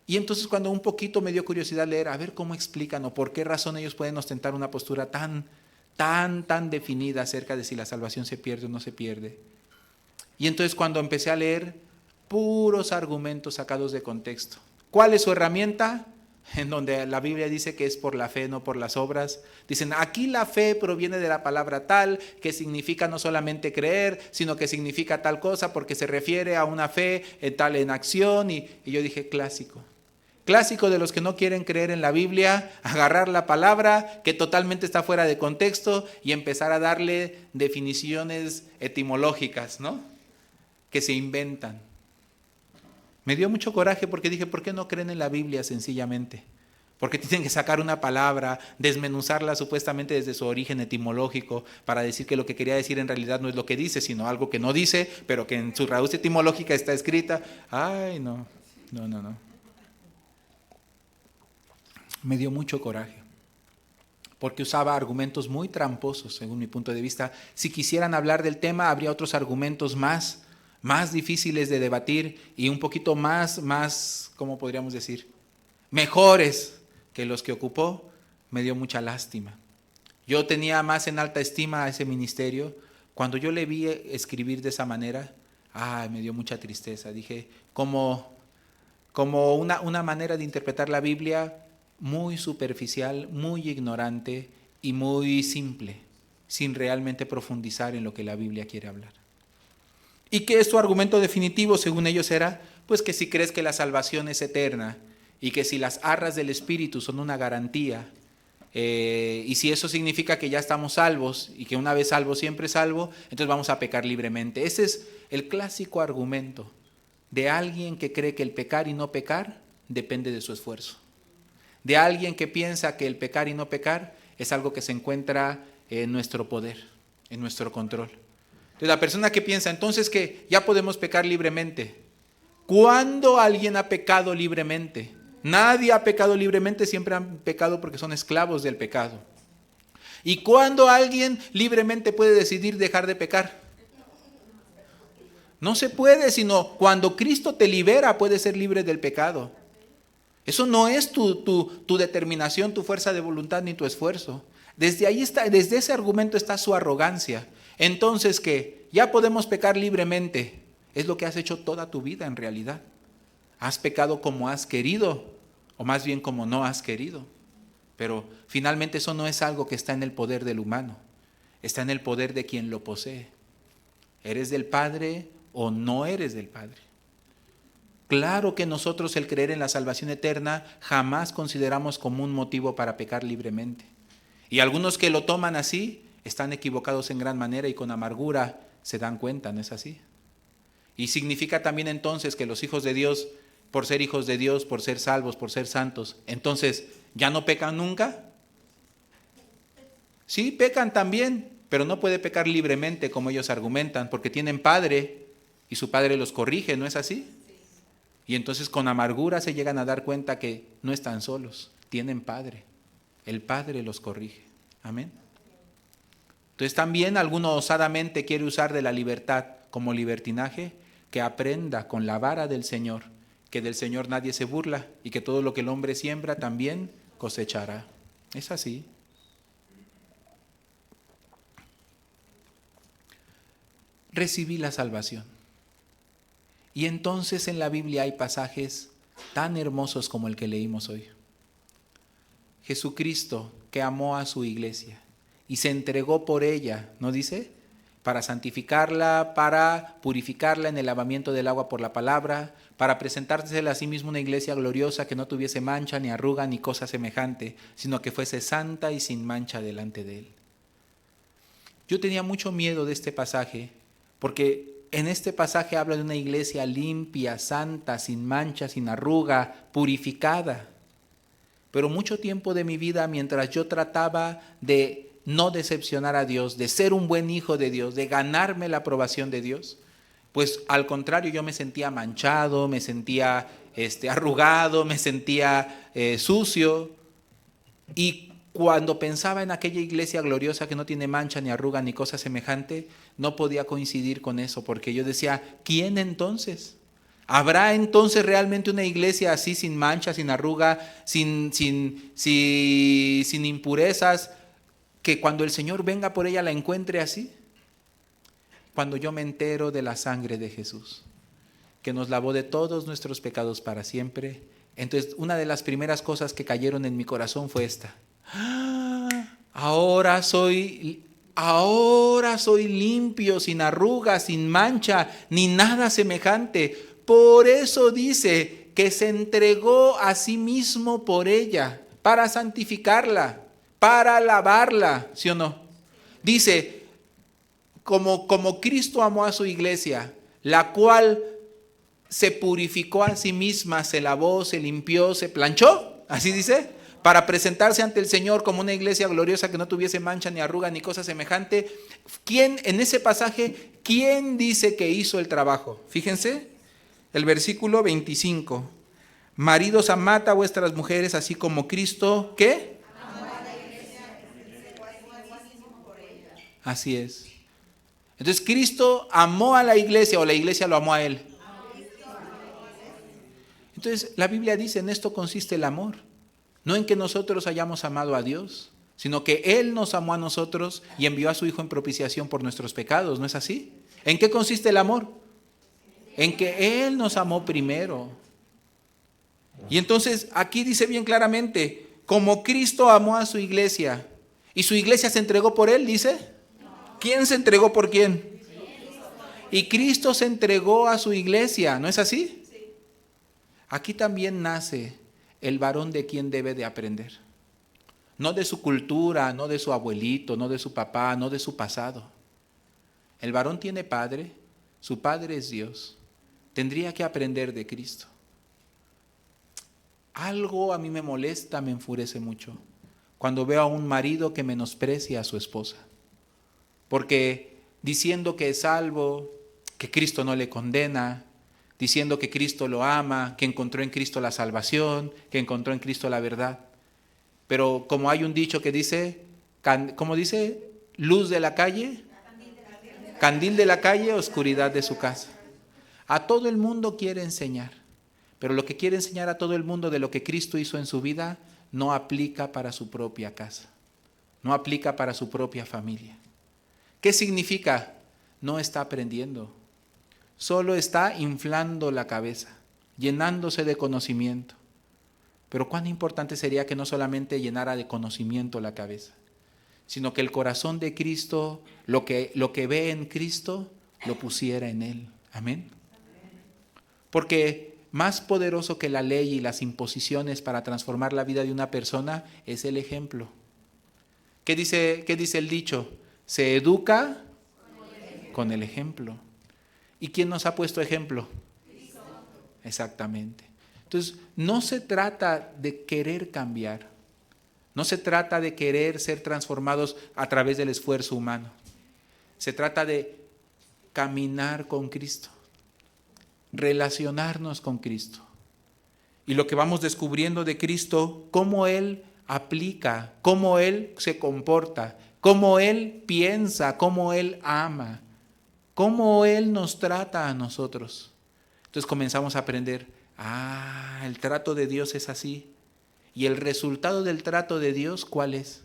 Y entonces cuando un poquito me dio curiosidad leer, a ver cómo explican o por qué razón ellos pueden ostentar una postura tan definida acerca de si la salvación se pierde o no se pierde. Y entonces cuando empecé a leer, puros argumentos sacados de contexto. ¿Cuál es su herramienta? En donde la Biblia dice que es por la fe, no por las obras. Dicen, aquí la fe proviene de la palabra tal, que significa no solamente creer, sino que significa tal cosa, porque se refiere a una fe tal en acción. Y yo dije, clásico de los que no quieren creer en la Biblia, agarrar la palabra que totalmente está fuera de contexto y empezar a darle definiciones etimológicas, ¿no?, que se inventan. Me dio mucho coraje porque dije, ¿por qué no creen en la Biblia sencillamente? Porque tienen que sacar una palabra, desmenuzarla supuestamente desde su origen etimológico para decir que lo que quería decir en realidad no es lo que dice, sino algo que no dice, pero que en su raíz etimológica está escrita. Ay, no. Me dio mucho coraje, porque usaba argumentos muy tramposos, según mi punto de vista. Si quisieran hablar del tema, habría otros argumentos más difíciles de debatir y un poquito más, ¿cómo podríamos decir?, mejores que los que ocupó. Me dio mucha lástima. Yo tenía más en alta estima a ese ministerio. Cuando yo le vi escribir de esa manera, me dio mucha tristeza. Dije, como una manera de interpretar la Biblia muy superficial, muy ignorante y muy simple, sin realmente profundizar en lo que la Biblia quiere hablar. Y que su argumento definitivo, según ellos, era, pues que si crees que la salvación es eterna y que si las arras del Espíritu son una garantía, y si eso significa que ya estamos salvos y que una vez salvo siempre salvo, entonces vamos a pecar libremente. Ese es el clásico argumento de alguien que cree que el pecar y no pecar depende de su esfuerzo. De alguien que piensa que el pecar y no pecar es algo que se encuentra en nuestro poder, en nuestro control. Entonces la persona que piensa entonces que ya podemos pecar libremente. ¿Cuándo alguien ha pecado libremente? Nadie ha pecado libremente, siempre han pecado porque son esclavos del pecado. ¿Y cuándo alguien libremente puede decidir dejar de pecar? No se puede, sino cuando Cristo te libera, puedes ser libre del pecado. Eso no es tu determinación, tu fuerza de voluntad ni tu esfuerzo. Desde ese argumento está su arrogancia. Entonces, ¿qué? Ya podemos pecar libremente. Es lo que has hecho toda tu vida en realidad. Has pecado como has querido, o más bien como no has querido. Pero finalmente eso no es algo que está en el poder del humano. Está en el poder de quien lo posee. ¿Eres del Padre o no eres del Padre? Claro que nosotros el creer en la salvación eterna jamás consideramos como un motivo para pecar libremente. Y algunos que lo toman así están equivocados en gran manera y con amargura se dan cuenta, ¿no es así? Y significa también entonces que los hijos de Dios, por ser hijos de Dios, por ser salvos, por ser santos, entonces, ¿ya no pecan nunca? Sí, pecan también, pero no puede pecar libremente como ellos argumentan, porque tienen padre y su padre los corrige, ¿no es así? Y entonces con amargura se llegan a dar cuenta que no están solos, tienen padre. El Padre los corrige. Amén. Entonces también alguno osadamente quiere usar de la libertad como libertinaje, que aprenda con la vara del Señor, que del Señor nadie se burla y que todo lo que el hombre siembra también cosechará. Es así. recibí la salvación. Y entonces en la Biblia hay pasajes tan hermosos como el que leímos hoy. Jesucristo, que amó a su iglesia y se entregó por ella, ¿no dice? Para santificarla, para purificarla en el lavamiento del agua por la palabra, para presentársela a sí mismo una iglesia gloriosa que no tuviese mancha, ni arruga, ni cosa semejante, sino que fuese santa y sin mancha delante de él. Yo tenía mucho miedo de este pasaje, porque en este pasaje habla de una iglesia limpia, santa, sin mancha, sin arruga, purificada. Pero mucho tiempo de mi vida, mientras yo trataba de no decepcionar a Dios, de ser un buen hijo de Dios, de ganarme la aprobación de Dios, pues al contrario, yo me sentía manchado, me sentía arrugado, me sentía sucio. Y cuando pensaba en aquella iglesia gloriosa que no tiene mancha, ni arruga, ni cosa semejante, no podía coincidir con eso, porque yo decía, ¿quién entonces? ¿Habrá entonces realmente una iglesia así, sin mancha, sin arruga, sin impurezas, que cuando el Señor venga por ella la encuentre así? Cuando yo me entero de la sangre de Jesús, que nos lavó de todos nuestros pecados para siempre, entonces una de las primeras cosas que cayeron en mi corazón fue esta. Ahora soy limpio, sin arruga, sin mancha, ni nada semejante. Por eso dice que se entregó a sí mismo por ella, para santificarla, para lavarla, ¿sí o no? Dice, como Cristo amó a su iglesia, la cual se purificó a sí misma, se lavó, se limpió, se planchó, así dice, para presentarse ante el Señor como una iglesia gloriosa que no tuviese mancha, ni arruga, ni cosa semejante. ¿Quién, en ese pasaje, quién dice que hizo el trabajo? Fíjense. El versículo 25. Maridos, amad a vuestras mujeres, así como Cristo, ¿qué? Amó a la iglesia, así es. Entonces, ¿Cristo amó a la iglesia o la iglesia lo amó a él? Entonces, la Biblia dice, en esto consiste el amor. No en que nosotros hayamos amado a Dios, sino que Él nos amó a nosotros y envió a su Hijo en propiciación por nuestros pecados, ¿no es así? ¿En qué consiste el amor? En que Él nos amó primero. Y entonces aquí dice bien claramente, como Cristo amó a su iglesia y su iglesia se entregó por Él, dice. ¿Quién se entregó por quién? Y Cristo se entregó a su iglesia, ¿no es así? Aquí también nace el varón de quien debe de aprender. No de su cultura, no de su abuelito, no de su papá, no de su pasado. El varón tiene padre, su padre es Dios. Tendría que aprender de Cristo. Algo a mí me molesta, me enfurece mucho, cuando veo a un marido que menosprecia a su esposa, porque diciendo que es salvo, que Cristo no le condena, diciendo que Cristo lo ama, que encontró en Cristo la salvación, que encontró en Cristo la verdad. Pero como hay un dicho que dice, ¿cómo dice? Luz de la calle, candil de la calle, oscuridad de su casa. A todo el mundo quiere enseñar, pero lo que quiere enseñar a todo el mundo de lo que Cristo hizo en su vida no aplica para su propia casa, no aplica para su propia familia. ¿Qué significa? No está aprendiendo, solo está inflando la cabeza, llenándose de conocimiento. Pero cuán importante sería que no solamente llenara de conocimiento la cabeza, sino que el corazón de Cristo, lo que ve en Cristo, lo pusiera en Él. Amén. Porque más poderoso que la ley y las imposiciones para transformar la vida de una persona es el ejemplo. ¿Qué dice el dicho? Se educa con el ejemplo. ¿Y quién nos ha puesto ejemplo? Cristo. Exactamente. Entonces, no se trata de querer cambiar. No se trata de querer ser transformados a través del esfuerzo humano. Se trata de caminar con Cristo, relacionarnos con Cristo. Y lo que vamos descubriendo de Cristo, cómo Él aplica, cómo Él se comporta, cómo Él piensa, cómo Él ama, cómo Él nos trata a nosotros. Entonces comenzamos a aprender, el trato de Dios es así. ¿Y el resultado del trato de Dios cuál es?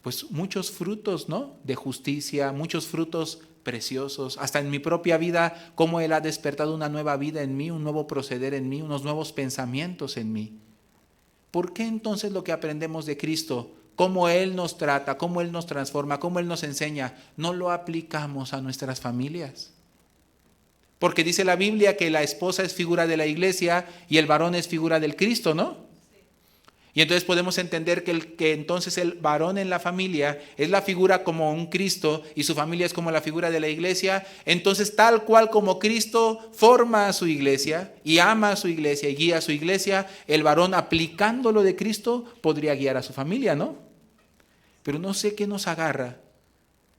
Pues muchos frutos, ¿no? De justicia, muchos frutos preciosos. Hasta en mi propia vida, cómo Él ha despertado una nueva vida en mí, un nuevo proceder en mí, unos nuevos pensamientos en mí. ¿Por qué entonces lo que aprendemos de Cristo, cómo Él nos trata, cómo Él nos transforma, cómo Él nos enseña, no lo aplicamos a nuestras familias? Porque dice la Biblia que la esposa es figura de la iglesia y el varón es figura del Cristo, ¿no? Y entonces podemos entender que entonces el varón en la familia es la figura como un Cristo y su familia es como la figura de la iglesia. Entonces, tal cual como Cristo forma a su iglesia y ama a su iglesia y guía a su iglesia, el varón aplicándolo de Cristo podría guiar a su familia, ¿no? Pero no sé qué nos agarra,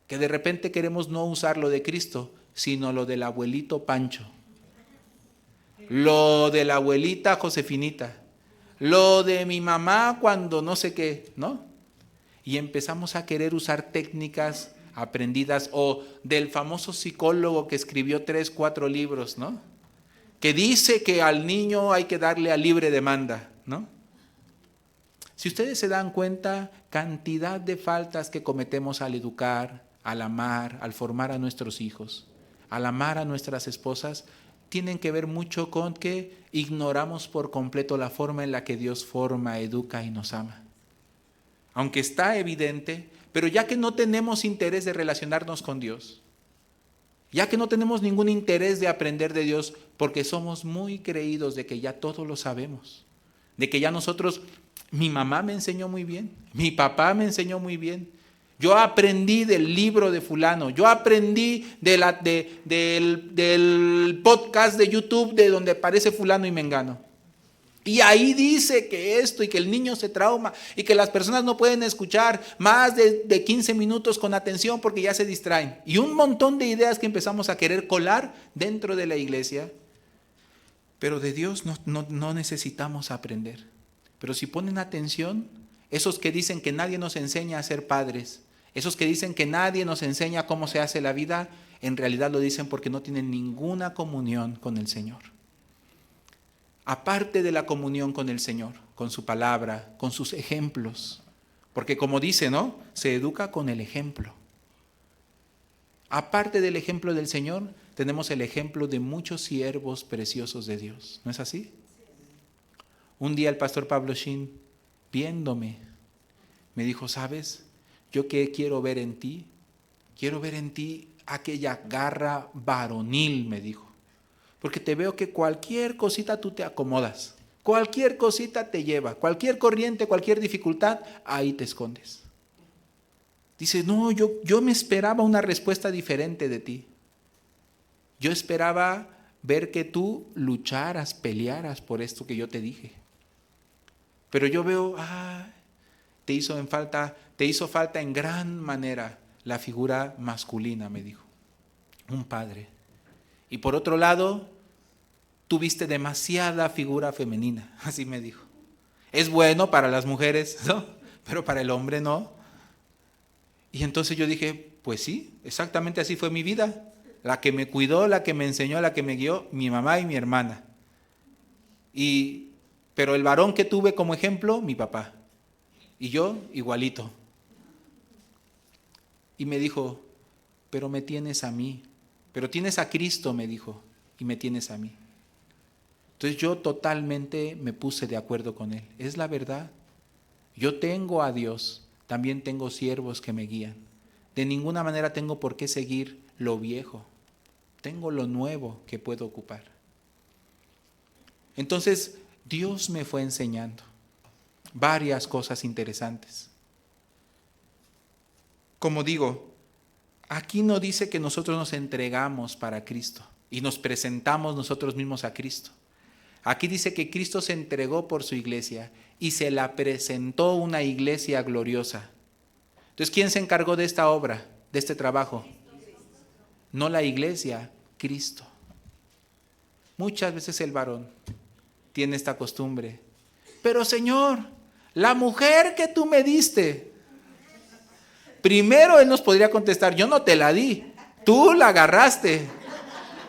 que de repente queremos no usar lo de Cristo, sino lo del abuelito Pancho, lo de la abuelita Josefinita, lo de mi mamá cuando no sé qué, ¿no? Y empezamos a querer usar técnicas aprendidas o del famoso psicólogo que escribió 3, 4 libros, ¿no? Que dice que al niño hay que darle a libre demanda, ¿no? Si ustedes se dan cuenta, cantidad de faltas que cometemos al educar, al amar, al formar a nuestros hijos, al amar a nuestras esposas, tienen que ver mucho con que ignoramos por completo la forma en la que Dios forma, educa y nos ama. Aunque está evidente, pero ya que no tenemos interés de relacionarnos con Dios, ya que no tenemos ningún interés de aprender de Dios, porque somos muy creídos de que ya todo lo sabemos, de que ya nosotros, mi mamá me enseñó muy bien, mi papá me enseñó muy bien, yo aprendí del libro de fulano, yo aprendí del podcast de YouTube de donde aparece fulano y mengano. Y ahí dice que esto y que el niño se trauma y que las personas no pueden escuchar más de 15 minutos con atención porque ya se distraen. Y un montón de ideas que empezamos a querer colar dentro de la iglesia. Pero de Dios no necesitamos aprender. Pero si ponen atención, esos que dicen que nadie nos enseña a ser padres, esos que dicen que nadie nos enseña cómo se hace la vida, en realidad lo dicen porque no tienen ninguna comunión con el Señor. Aparte de la comunión con el Señor, con su palabra, con sus ejemplos, porque como dice, ¿no? Se educa con el ejemplo. Aparte del ejemplo del Señor, tenemos el ejemplo de muchos siervos preciosos de Dios, ¿no es así? Un día el pastor Pablo Shin, viéndome, me dijo, ¿sabes? Yo que quiero ver en ti aquella garra varonil, me dijo. Porque te veo que cualquier cosita tú te acomodas, cualquier cosita te lleva, cualquier corriente, cualquier dificultad, ahí te escondes. Dice, no, yo me esperaba una respuesta diferente de ti. Yo esperaba ver que tú lucharas, pelearas por esto que yo te dije. Pero yo veo, te hizo falta en gran manera la figura masculina, me dijo, un padre. Y por otro lado, tuviste demasiada figura femenina, así me dijo. Es bueno para las mujeres, ¿no? Pero para el hombre no. Y entonces yo dije, pues sí, exactamente así fue mi vida. La que me cuidó, la que me enseñó, la que me guió, mi mamá y mi hermana. Pero el varón que tuve como ejemplo, mi papá. Y yo, igualito. Y me dijo, pero me tienes a mí. Pero tienes a Cristo, me dijo, y me tienes a mí. Entonces yo totalmente me puse de acuerdo con él. Es la verdad. Yo tengo a Dios, también tengo siervos que me guían. De ninguna manera tengo por qué seguir lo viejo. Tengo lo nuevo que puedo ocupar. Entonces Dios me fue enseñando varias cosas interesantes. Como digo, aquí no dice que nosotros nos entregamos para Cristo y nos presentamos nosotros mismos a Cristo. Aquí dice que Cristo se entregó por su iglesia y se la presentó una iglesia gloriosa. Entonces, ¿quién se encargó de esta obra, de este trabajo? No la iglesia, Cristo. Muchas veces el varón tiene esta costumbre. Pero Señor, la mujer que tú me diste. Primero él nos podría contestar, yo no te la di, tú la agarraste.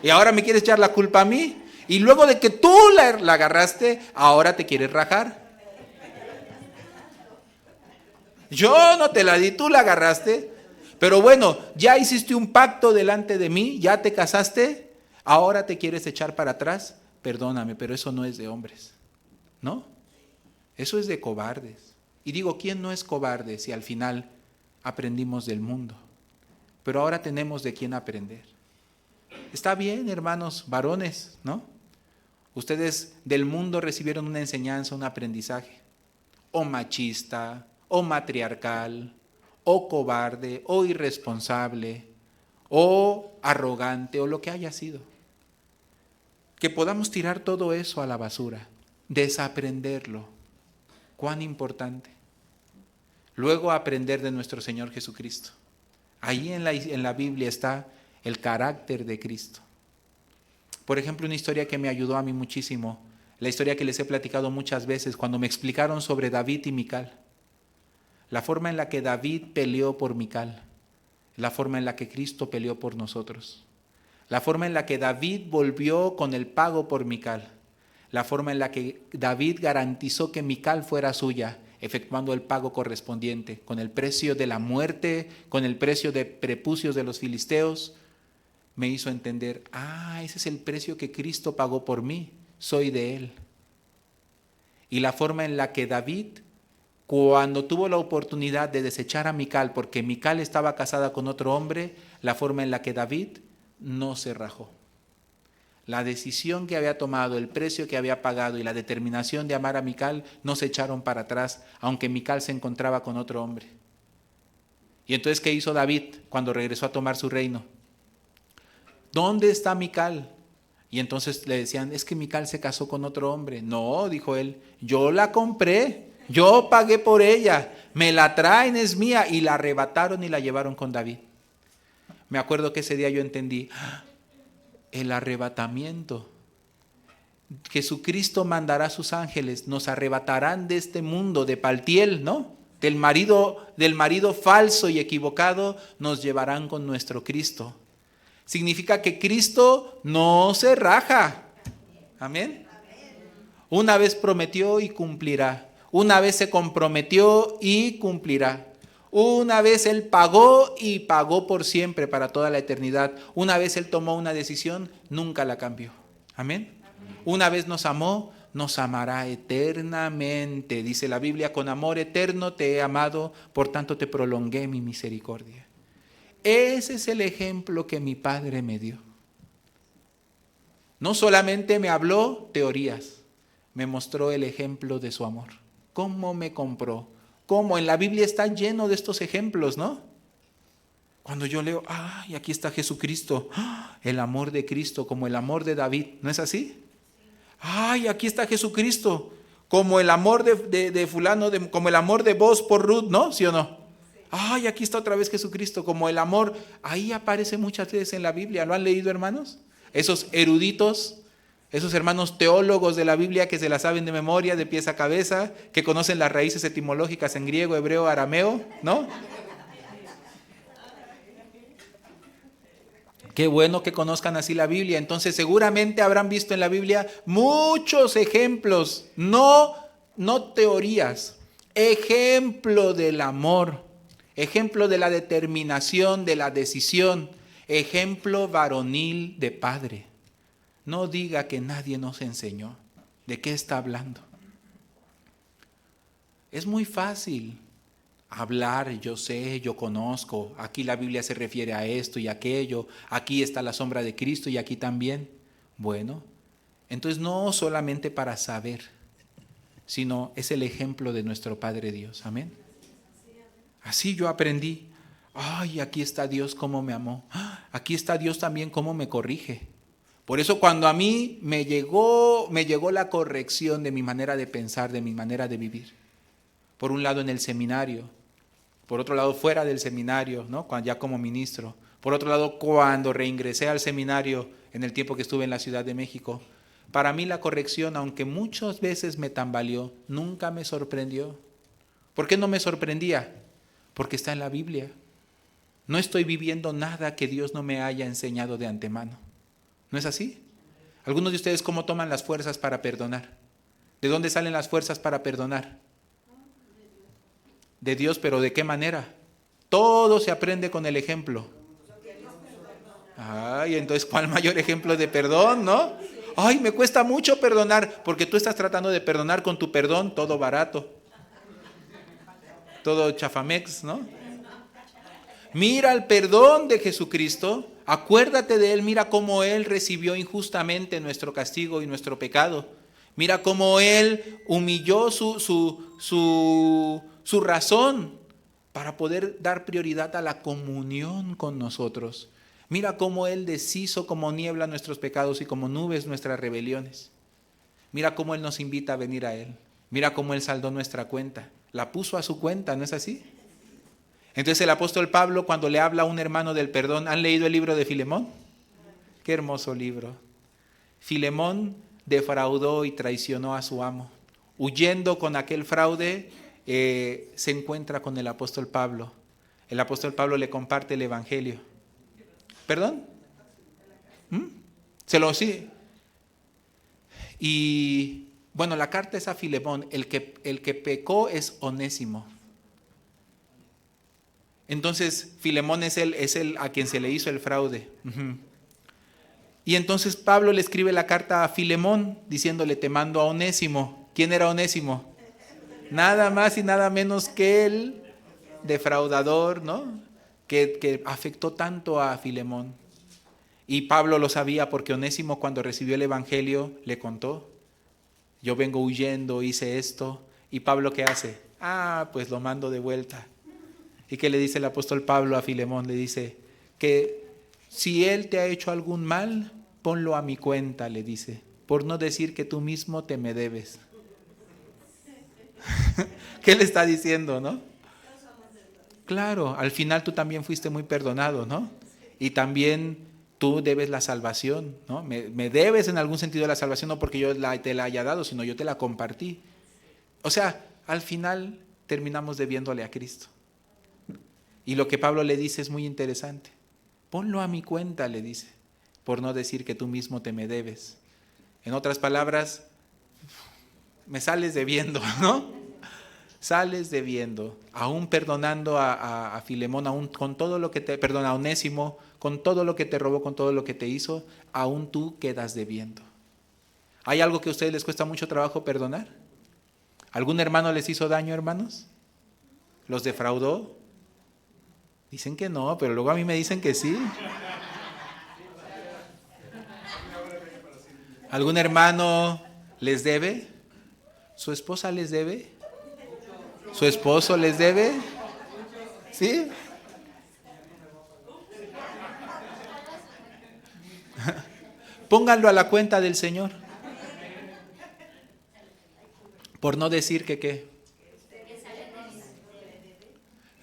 Y ahora me quieres echar la culpa a mí. Y luego de que tú la agarraste, ahora te quieres rajar. Yo no te la di, tú la agarraste. Pero bueno, ya hiciste un pacto delante de mí, ya te casaste, ahora te quieres echar para atrás. Perdóname, pero eso no es de hombres, ¿no? Eso es de cobardes. Y digo, ¿quién no es cobarde si al final aprendimos del mundo? Pero ahora tenemos de quién aprender. Está bien, hermanos, varones, ¿no? Ustedes del mundo recibieron una enseñanza, un aprendizaje, o machista, o matriarcal, o cobarde, o irresponsable, o arrogante, o lo que haya sido. Que podamos tirar todo eso a la basura, desaprenderlo. Cuán importante. Luego aprender de nuestro Señor Jesucristo. Ahí en la Biblia está el carácter de Cristo. Por ejemplo, una historia que me ayudó a mí muchísimo, la historia que les he platicado muchas veces, cuando me explicaron sobre David y Mical. La forma en la que David peleó por Mical, la forma en la que Cristo peleó por nosotros. La forma en la que David volvió con el pago por Mical. La forma en la que David garantizó que Mical fuera suya, efectuando el pago correspondiente, con el precio de la muerte, con el precio de prepucios de los filisteos, me hizo entender, ese es el precio que Cristo pagó por mí, soy de Él. Y la forma en la que David, cuando tuvo la oportunidad de desechar a Mical, porque Mical estaba casada con otro hombre, la forma en la que David no se rajó. La decisión que había tomado, el precio que había pagado y la determinación de amar a Mical no se echaron para atrás, aunque Mical se encontraba con otro hombre. Y entonces, ¿qué hizo David cuando regresó a tomar su reino? ¿Dónde está Mical? Y entonces le decían, es que Mical se casó con otro hombre. No, dijo él, yo la compré, yo pagué por ella, me la traen, es mía. Y la arrebataron y la llevaron con David. Me acuerdo que ese día yo entendí, el arrebatamiento. Jesucristo mandará a sus ángeles, nos arrebatarán de este mundo de Paltiel, ¿no? Del marido falso y equivocado, nos llevarán con nuestro Cristo. Significa que Cristo no se raja. Amén. Una vez prometió y cumplirá. Una vez se comprometió y cumplirá. Una vez Él pagó y pagó por siempre para toda la eternidad. Una vez Él tomó una decisión, nunca la cambió. Amén. Una vez nos amó, nos amará eternamente. Dice la Biblia, con amor eterno te he amado, por tanto te prolongué mi misericordia. Ese es el ejemplo que mi Padre me dio. No solamente me habló teorías, me mostró el ejemplo de su amor. ¿Cómo me compró? ¿Cómo? En la Biblia está lleno de estos ejemplos, ¿no? Cuando yo leo, aquí está Jesucristo, el amor de Cristo, como el amor de David, ¿no es así? Aquí está Jesucristo, como el amor de fulano, como el amor de vos por Ruth, ¿no? ¿Sí o no? Aquí está otra vez Jesucristo, como el amor. Ahí aparece muchas veces en la Biblia. ¿Lo han leído, hermanos? Esos eruditos, esos hermanos teólogos de la Biblia que se la saben de memoria, de pies a cabeza, que conocen las raíces etimológicas en griego, hebreo, arameo, ¿no? Qué bueno que conozcan así la Biblia. Entonces seguramente habrán visto en la Biblia muchos ejemplos, no teorías, ejemplo del amor, ejemplo de la determinación, de la decisión, ejemplo varonil de padre. No diga que nadie nos enseñó. ¿De qué está hablando? Es muy fácil hablar, yo sé, yo conozco, aquí la Biblia se refiere a esto y aquello, aquí está la sombra de Cristo y aquí también. Bueno, entonces no solamente para saber, sino es el ejemplo de nuestro Padre Dios. Amén. Así yo aprendí. Aquí está Dios cómo me amó. Aquí está Dios también cómo me corrige. Por eso cuando a mí me llegó la corrección de mi manera de pensar, de mi manera de vivir. Por un lado en el seminario, por otro lado fuera del seminario, ¿no? Ya como ministro. Por otro lado cuando reingresé al seminario en el tiempo que estuve en la Ciudad de México. Para mí la corrección, aunque muchas veces me tambaleó, nunca me sorprendió. ¿Por qué no me sorprendía? Porque está en la Biblia. No estoy viviendo nada que Dios no me haya enseñado de antemano. ¿No es así? Algunos de ustedes, ¿cómo toman las fuerzas para perdonar? ¿De dónde salen las fuerzas para perdonar? De Dios, pero ¿de qué manera? Todo se aprende con el ejemplo. Ay, entonces, ¿cuál mayor ejemplo de perdón, no? Ay, me cuesta mucho perdonar, porque tú estás tratando de perdonar con tu perdón, todo barato, todo chafamex, ¿no? Mira el perdón de Jesucristo, acuérdate de Él, mira cómo Él recibió injustamente nuestro castigo y nuestro pecado. Mira cómo Él humilló su razón para poder dar prioridad a la comunión con nosotros. Mira cómo Él deshizo como niebla nuestros pecados y como nubes nuestras rebeliones. Mira cómo Él nos invita a venir a Él. Mira cómo Él saldó nuestra cuenta. La puso a su cuenta, ¿no es así? Entonces el apóstol Pablo, cuando le habla a un hermano del perdón, ¿han leído el libro de Filemón? Qué hermoso libro. Filemón defraudó y traicionó a su amo. Huyendo con aquel fraude, se encuentra con el apóstol Pablo. El apóstol Pablo le comparte el evangelio. ¿Perdón? Sí. Y bueno, la carta es a Filemón. El que pecó es Onésimo. Entonces, Filemón es el a quien se le hizo el fraude. Y entonces Pablo le escribe la carta a Filemón diciéndole, te mando a Onésimo. ¿Quién era Onésimo? Nada más y nada menos que el defraudador, ¿no? Que afectó tanto a Filemón. Y Pablo lo sabía porque Onésimo, cuando recibió el evangelio, le contó, yo vengo huyendo, hice esto. ¿Y Pablo qué hace? Pues lo mando de vuelta. ¿Y qué le dice el apóstol Pablo a Filemón? Le dice que si él te ha hecho algún mal, ponlo a mi cuenta, le dice, por no decir que tú mismo te me debes. ¿Qué le está diciendo, no? Claro, al final tú también fuiste muy perdonado, ¿no? Y también tú debes la salvación, ¿no? Me debes en algún sentido la salvación, no porque yo te la haya dado, sino yo te la compartí. O sea, al final terminamos debiéndole a Cristo. Y lo que Pablo le dice es muy interesante. Ponlo a mi cuenta, le dice, por no decir que tú mismo te me debes. En otras palabras, me sales debiendo, ¿no? Sales debiendo, aún perdonando a Filemón, aún con todo lo que a Onésimo, con todo lo que te robó, con todo lo que te hizo, aún tú quedas debiendo. ¿Hay algo que a ustedes les cuesta mucho trabajo perdonar? ¿Algún hermano les hizo daño, hermanos? ¿Los defraudó? Dicen que no, pero luego a mí me dicen que sí. ¿Algún hermano les debe? ¿Su esposa les debe? ¿Su esposo les debe? ¿Sí? Pónganlo a la cuenta del Señor. Por no decir que qué.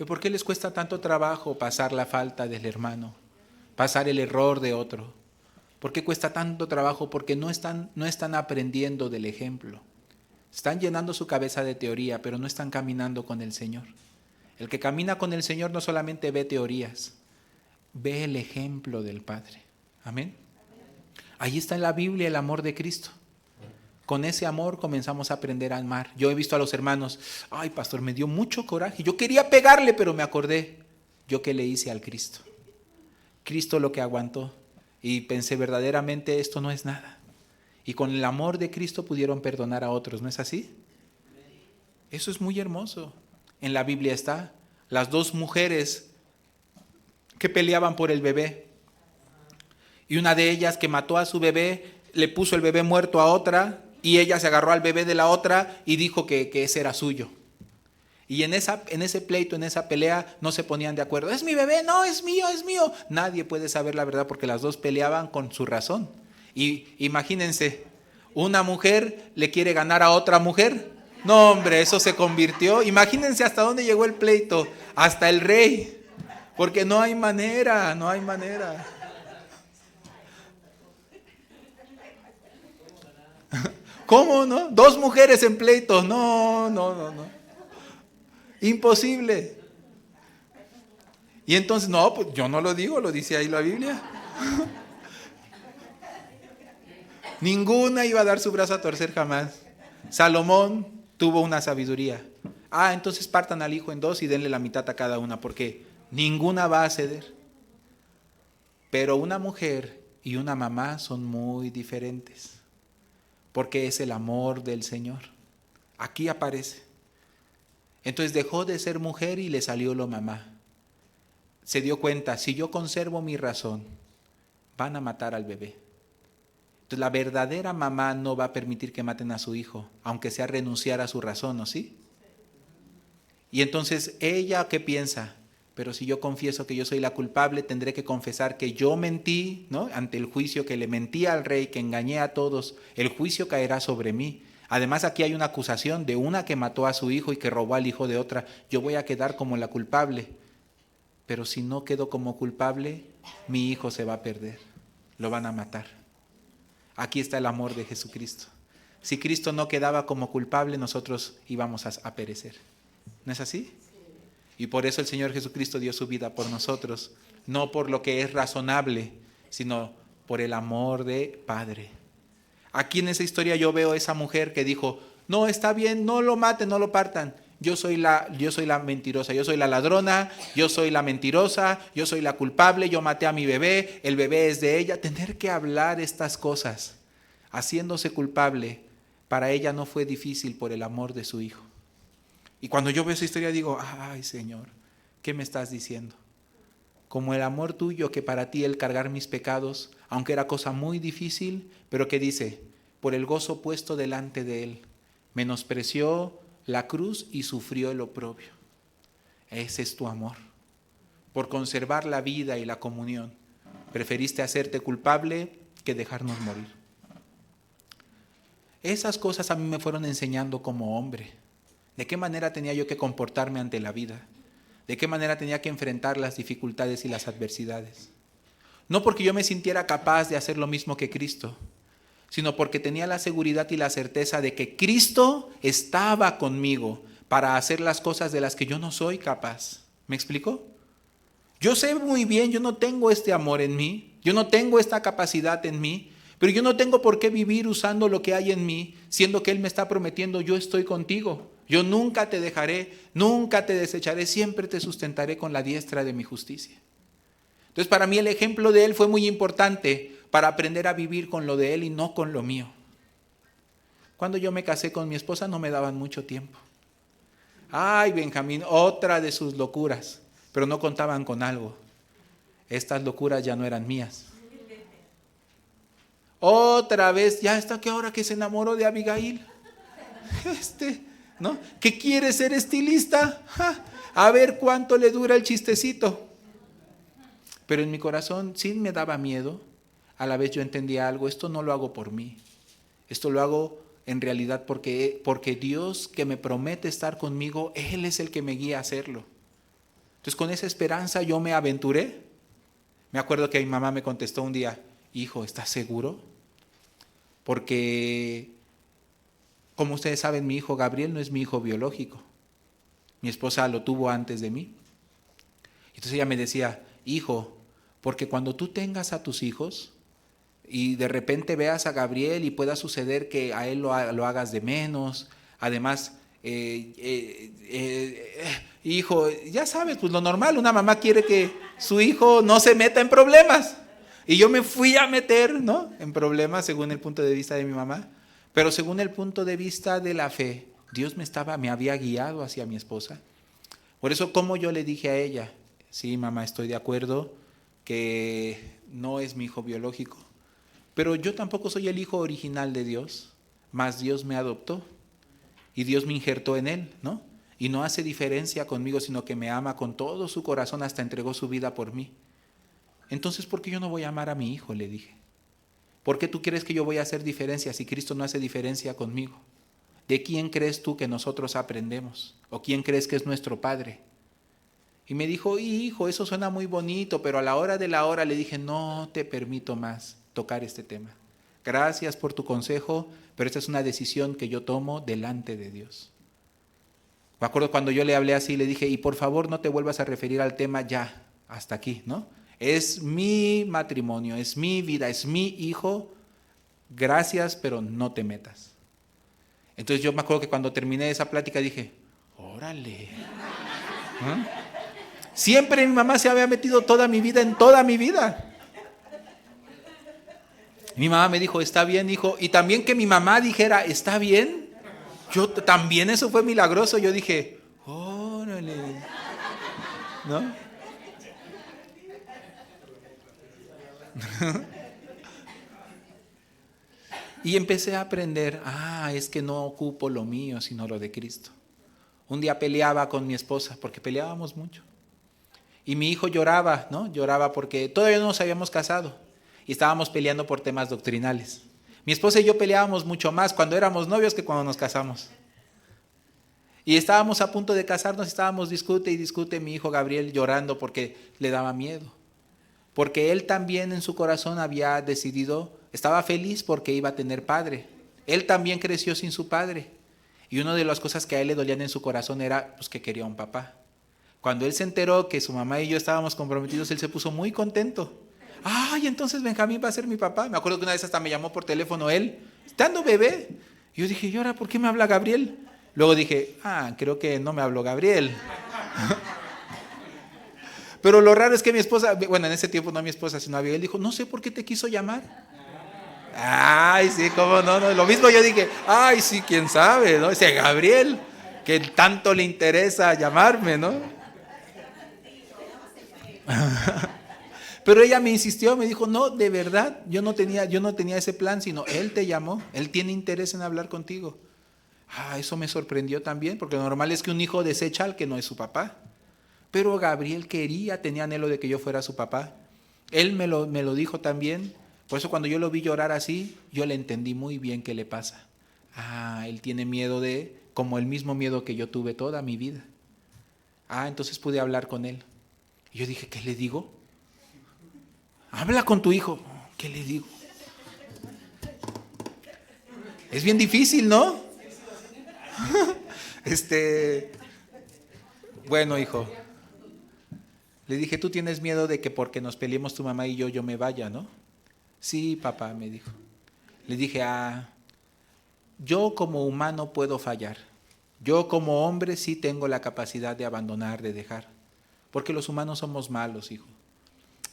¿Por qué les cuesta tanto trabajo pasar la falta del hermano? Pasar el error de otro. ¿Por qué cuesta tanto trabajo? Porque no están aprendiendo del ejemplo. Están llenando su cabeza de teoría, pero no están caminando con el Señor. El que camina con el Señor no solamente ve teorías, ve el ejemplo del Padre. Amén. Ahí está en la Biblia el amor de Cristo. Con ese amor comenzamos a aprender a amar. Yo he visto a los hermanos, ay pastor, me dio mucho coraje. Yo quería pegarle, pero me acordé. ¿Yo qué le hice al Cristo? Cristo lo que aguantó. Y pensé, verdaderamente esto no es nada. Y con el amor de Cristo pudieron perdonar a otros, ¿no es así? Eso es muy hermoso. En la Biblia está las dos mujeres que peleaban por el bebé. Y una de ellas que mató a su bebé, le puso el bebé muerto a otra, y ella se agarró al bebé de la otra y dijo que ese era suyo. Y en ese pleito, en esa pelea, no se ponían de acuerdo. ¿Es mi bebé? No, es mío, es mío. Nadie puede saber la verdad porque las dos peleaban con su razón. Y imagínense, una mujer le quiere ganar a otra mujer. No, hombre, eso se convirtió. Imagínense hasta dónde llegó el pleito. Hasta el rey. Porque no hay manera, no hay manera. ¿Cómo, no? Dos mujeres en pleito. No. Imposible. Y entonces, no, pues yo no lo digo, lo dice ahí la Biblia. Ninguna iba a dar su brazo a torcer jamás. Salomón tuvo una sabiduría. Entonces partan al hijo en dos y denle la mitad a cada una. ¿Por qué? Ninguna va a ceder. Pero una mujer y una mamá son muy diferentes, porque es el amor del Señor. Aquí aparece. Entonces dejó de ser mujer y le salió lo mamá. Se dio cuenta, si yo conservo mi razón, van a matar al bebé. Entonces la verdadera mamá no va a permitir que maten a su hijo, aunque sea renunciar a su razón, ¿no? ¿Sí? Y entonces ella, ¿qué piensa? Pero si yo confieso que yo soy la culpable, tendré que confesar que yo mentí, ¿no? Ante el juicio, que le mentí al rey, que engañé a todos. El juicio caerá sobre mí. Además, aquí hay una acusación de una que mató a su hijo y que robó al hijo de otra. Yo voy a quedar como la culpable. Pero si no quedo como culpable, mi hijo se va a perder. Lo van a matar. Aquí está el amor de Jesucristo. Si Cristo no quedaba como culpable, nosotros íbamos a perecer. ¿No es así? Y por eso el Señor Jesucristo dio su vida por nosotros, no por lo que es razonable, sino por el amor de Padre. Aquí en esa historia yo veo a esa mujer que dijo, no, está bien, no lo maten, no lo partan. Yo soy la mentirosa, yo soy la ladrona, yo soy la mentirosa, yo soy la culpable, yo maté a mi bebé, el bebé es de ella. Tener que hablar estas cosas, haciéndose culpable, para ella no fue difícil por el amor de su hijo. Y cuando yo veo esa historia digo, ay Señor, ¿qué me estás diciendo? Como el amor tuyo que para ti el cargar mis pecados, aunque era cosa muy difícil, pero que dice, por el gozo puesto delante de él, menospreció la cruz y sufrió el oprobio. Ese es tu amor. Por conservar la vida y la comunión, preferiste hacerte culpable que dejarnos morir. Esas cosas a mí me fueron enseñando como hombre. ¿De qué manera tenía yo que comportarme ante la vida? ¿De qué manera tenía que enfrentar las dificultades y las adversidades? No porque yo me sintiera capaz de hacer lo mismo que Cristo, sino porque tenía la seguridad y la certeza de que Cristo estaba conmigo para hacer las cosas de las que yo no soy capaz. ¿Me explico? Yo sé muy bien, yo no tengo este amor en mí, yo no tengo esta capacidad en mí, pero yo no tengo por qué vivir usando lo que hay en mí, siendo que Él me está prometiendo, yo estoy contigo. Yo nunca te dejaré, nunca te desecharé, siempre te sustentaré con la diestra de mi justicia. Entonces para mí el ejemplo de Él fue muy importante para aprender a vivir con lo de Él y no con lo mío. Cuando yo me casé con mi esposa no me daban mucho tiempo. Ay, Benjamín, otra de sus locuras, pero no contaban con algo. Estas locuras ya no eran mías. Otra vez, ya está que ahora que se enamoró de Abigail. ¿No? ¿Que quiere ser estilista? ¡Ja! A ver cuánto le dura el chistecito. Pero en mi corazón sí me daba miedo. A la vez yo entendía algo, esto no lo hago por mí. Esto lo hago en realidad porque Dios que me promete estar conmigo, Él es el que me guía a hacerlo. Entonces con esa esperanza yo me aventuré. Me acuerdo que mi mamá me contestó un día, hijo, ¿estás seguro? Porque como ustedes saben, mi hijo Gabriel no es mi hijo biológico. Mi esposa lo tuvo antes de mí. Entonces ella me decía, hijo, porque cuando tú tengas a tus hijos y de repente veas a Gabriel y pueda suceder que a él lo hagas de menos, además, hijo, ya sabes, pues lo normal, una mamá quiere que su hijo no se meta en problemas. Y yo me fui a meter, ¿no?, en problemas según el punto de vista de mi mamá. Pero según el punto de vista de la fe, Dios me había guiado hacia mi esposa. Por eso, como yo le dije a ella, sí, mamá, estoy de acuerdo que no es mi hijo biológico, pero yo tampoco soy el hijo original de Dios, mas Dios me adoptó y Dios me injertó en él, ¿no? Y no hace diferencia conmigo, sino que me ama con todo su corazón, hasta entregó su vida por mí. Entonces, ¿por qué yo no voy a amar a mi hijo?, le dije. ¿Por qué tú crees que yo voy a hacer diferencia si Cristo no hace diferencia conmigo? ¿De quién crees tú que nosotros aprendemos? ¿O quién crees que es nuestro Padre? Y me dijo, hijo, eso suena muy bonito, pero a la hora de la hora le dije, no te permito más tocar este tema. Gracias por tu consejo, pero esta es una decisión que yo tomo delante de Dios. Me acuerdo cuando yo le hablé así, le dije, y por favor no te vuelvas a referir al tema ya, hasta aquí, ¿no? Es mi matrimonio, es mi vida, es mi hijo, gracias, pero no te metas. Entonces yo me acuerdo que cuando terminé esa plática dije, órale, ¿no? Siempre mi mamá se había metido toda mi vida en toda mi vida. Mi mamá me dijo, está bien, hijo. Y también que mi mamá dijera, está bien. Yo también, eso fue milagroso. Yo dije, órale, ¿no? Y empecé a aprender, es que no ocupo lo mío, sino lo de Cristo. Un día peleaba con mi esposa, porque peleábamos mucho. Y mi hijo lloraba, ¿no? Lloraba porque todavía no nos habíamos casado y estábamos peleando por temas doctrinales. Mi esposa y yo peleábamos mucho más cuando éramos novios que cuando nos casamos. Y estábamos a punto de casarnos, estábamos discute y discute, mi hijo Gabriel llorando porque le daba miedo. Porque él también en su corazón había decidido, estaba feliz porque iba a tener padre. Él también creció sin su padre. Y una de las cosas que a él le dolían en su corazón era pues, que quería un papá. Cuando él se enteró que su mamá y yo estábamos comprometidos, él se puso muy contento. ¡Ay, entonces Benjamín va a ser mi papá! Me acuerdo que una vez hasta me llamó por teléfono él, estando bebé. Y yo dije, ¿y ahora por qué me habla Gabriel? Luego dije, creo que no me habló Gabriel. Pero lo raro es que mi esposa, bueno, en ese tiempo no mi esposa, sino Abigail, dijo, no sé por qué te quiso llamar. Ay, sí, cómo no. Lo mismo yo dije, ay, sí, quién sabe, ¿no? Ese Gabriel, que tanto le interesa llamarme, ¿no? Pero ella me insistió, me dijo, no, de verdad, yo no tenía ese plan, sino él te llamó, él tiene interés en hablar contigo. Eso me sorprendió también, porque lo normal es que un hijo desecha al que no es su papá. Pero Gabriel tenía anhelo de que yo fuera su papá. Él me lo dijo también. Por eso cuando yo lo vi llorar así, yo le entendí muy bien qué le pasa. Él tiene miedo como el mismo miedo que yo tuve toda mi vida. Entonces pude hablar con él. Y yo dije, ¿qué le digo? Habla con tu hijo. ¿Qué le digo? Es bien difícil, ¿no? Bueno, hijo. Le dije, tú tienes miedo de que porque nos peleemos tu mamá y yo me vaya, ¿no? Sí, papá, me dijo. Le dije, yo como humano puedo fallar. Yo como hombre sí tengo la capacidad de abandonar, de dejar. Porque los humanos somos malos, hijo.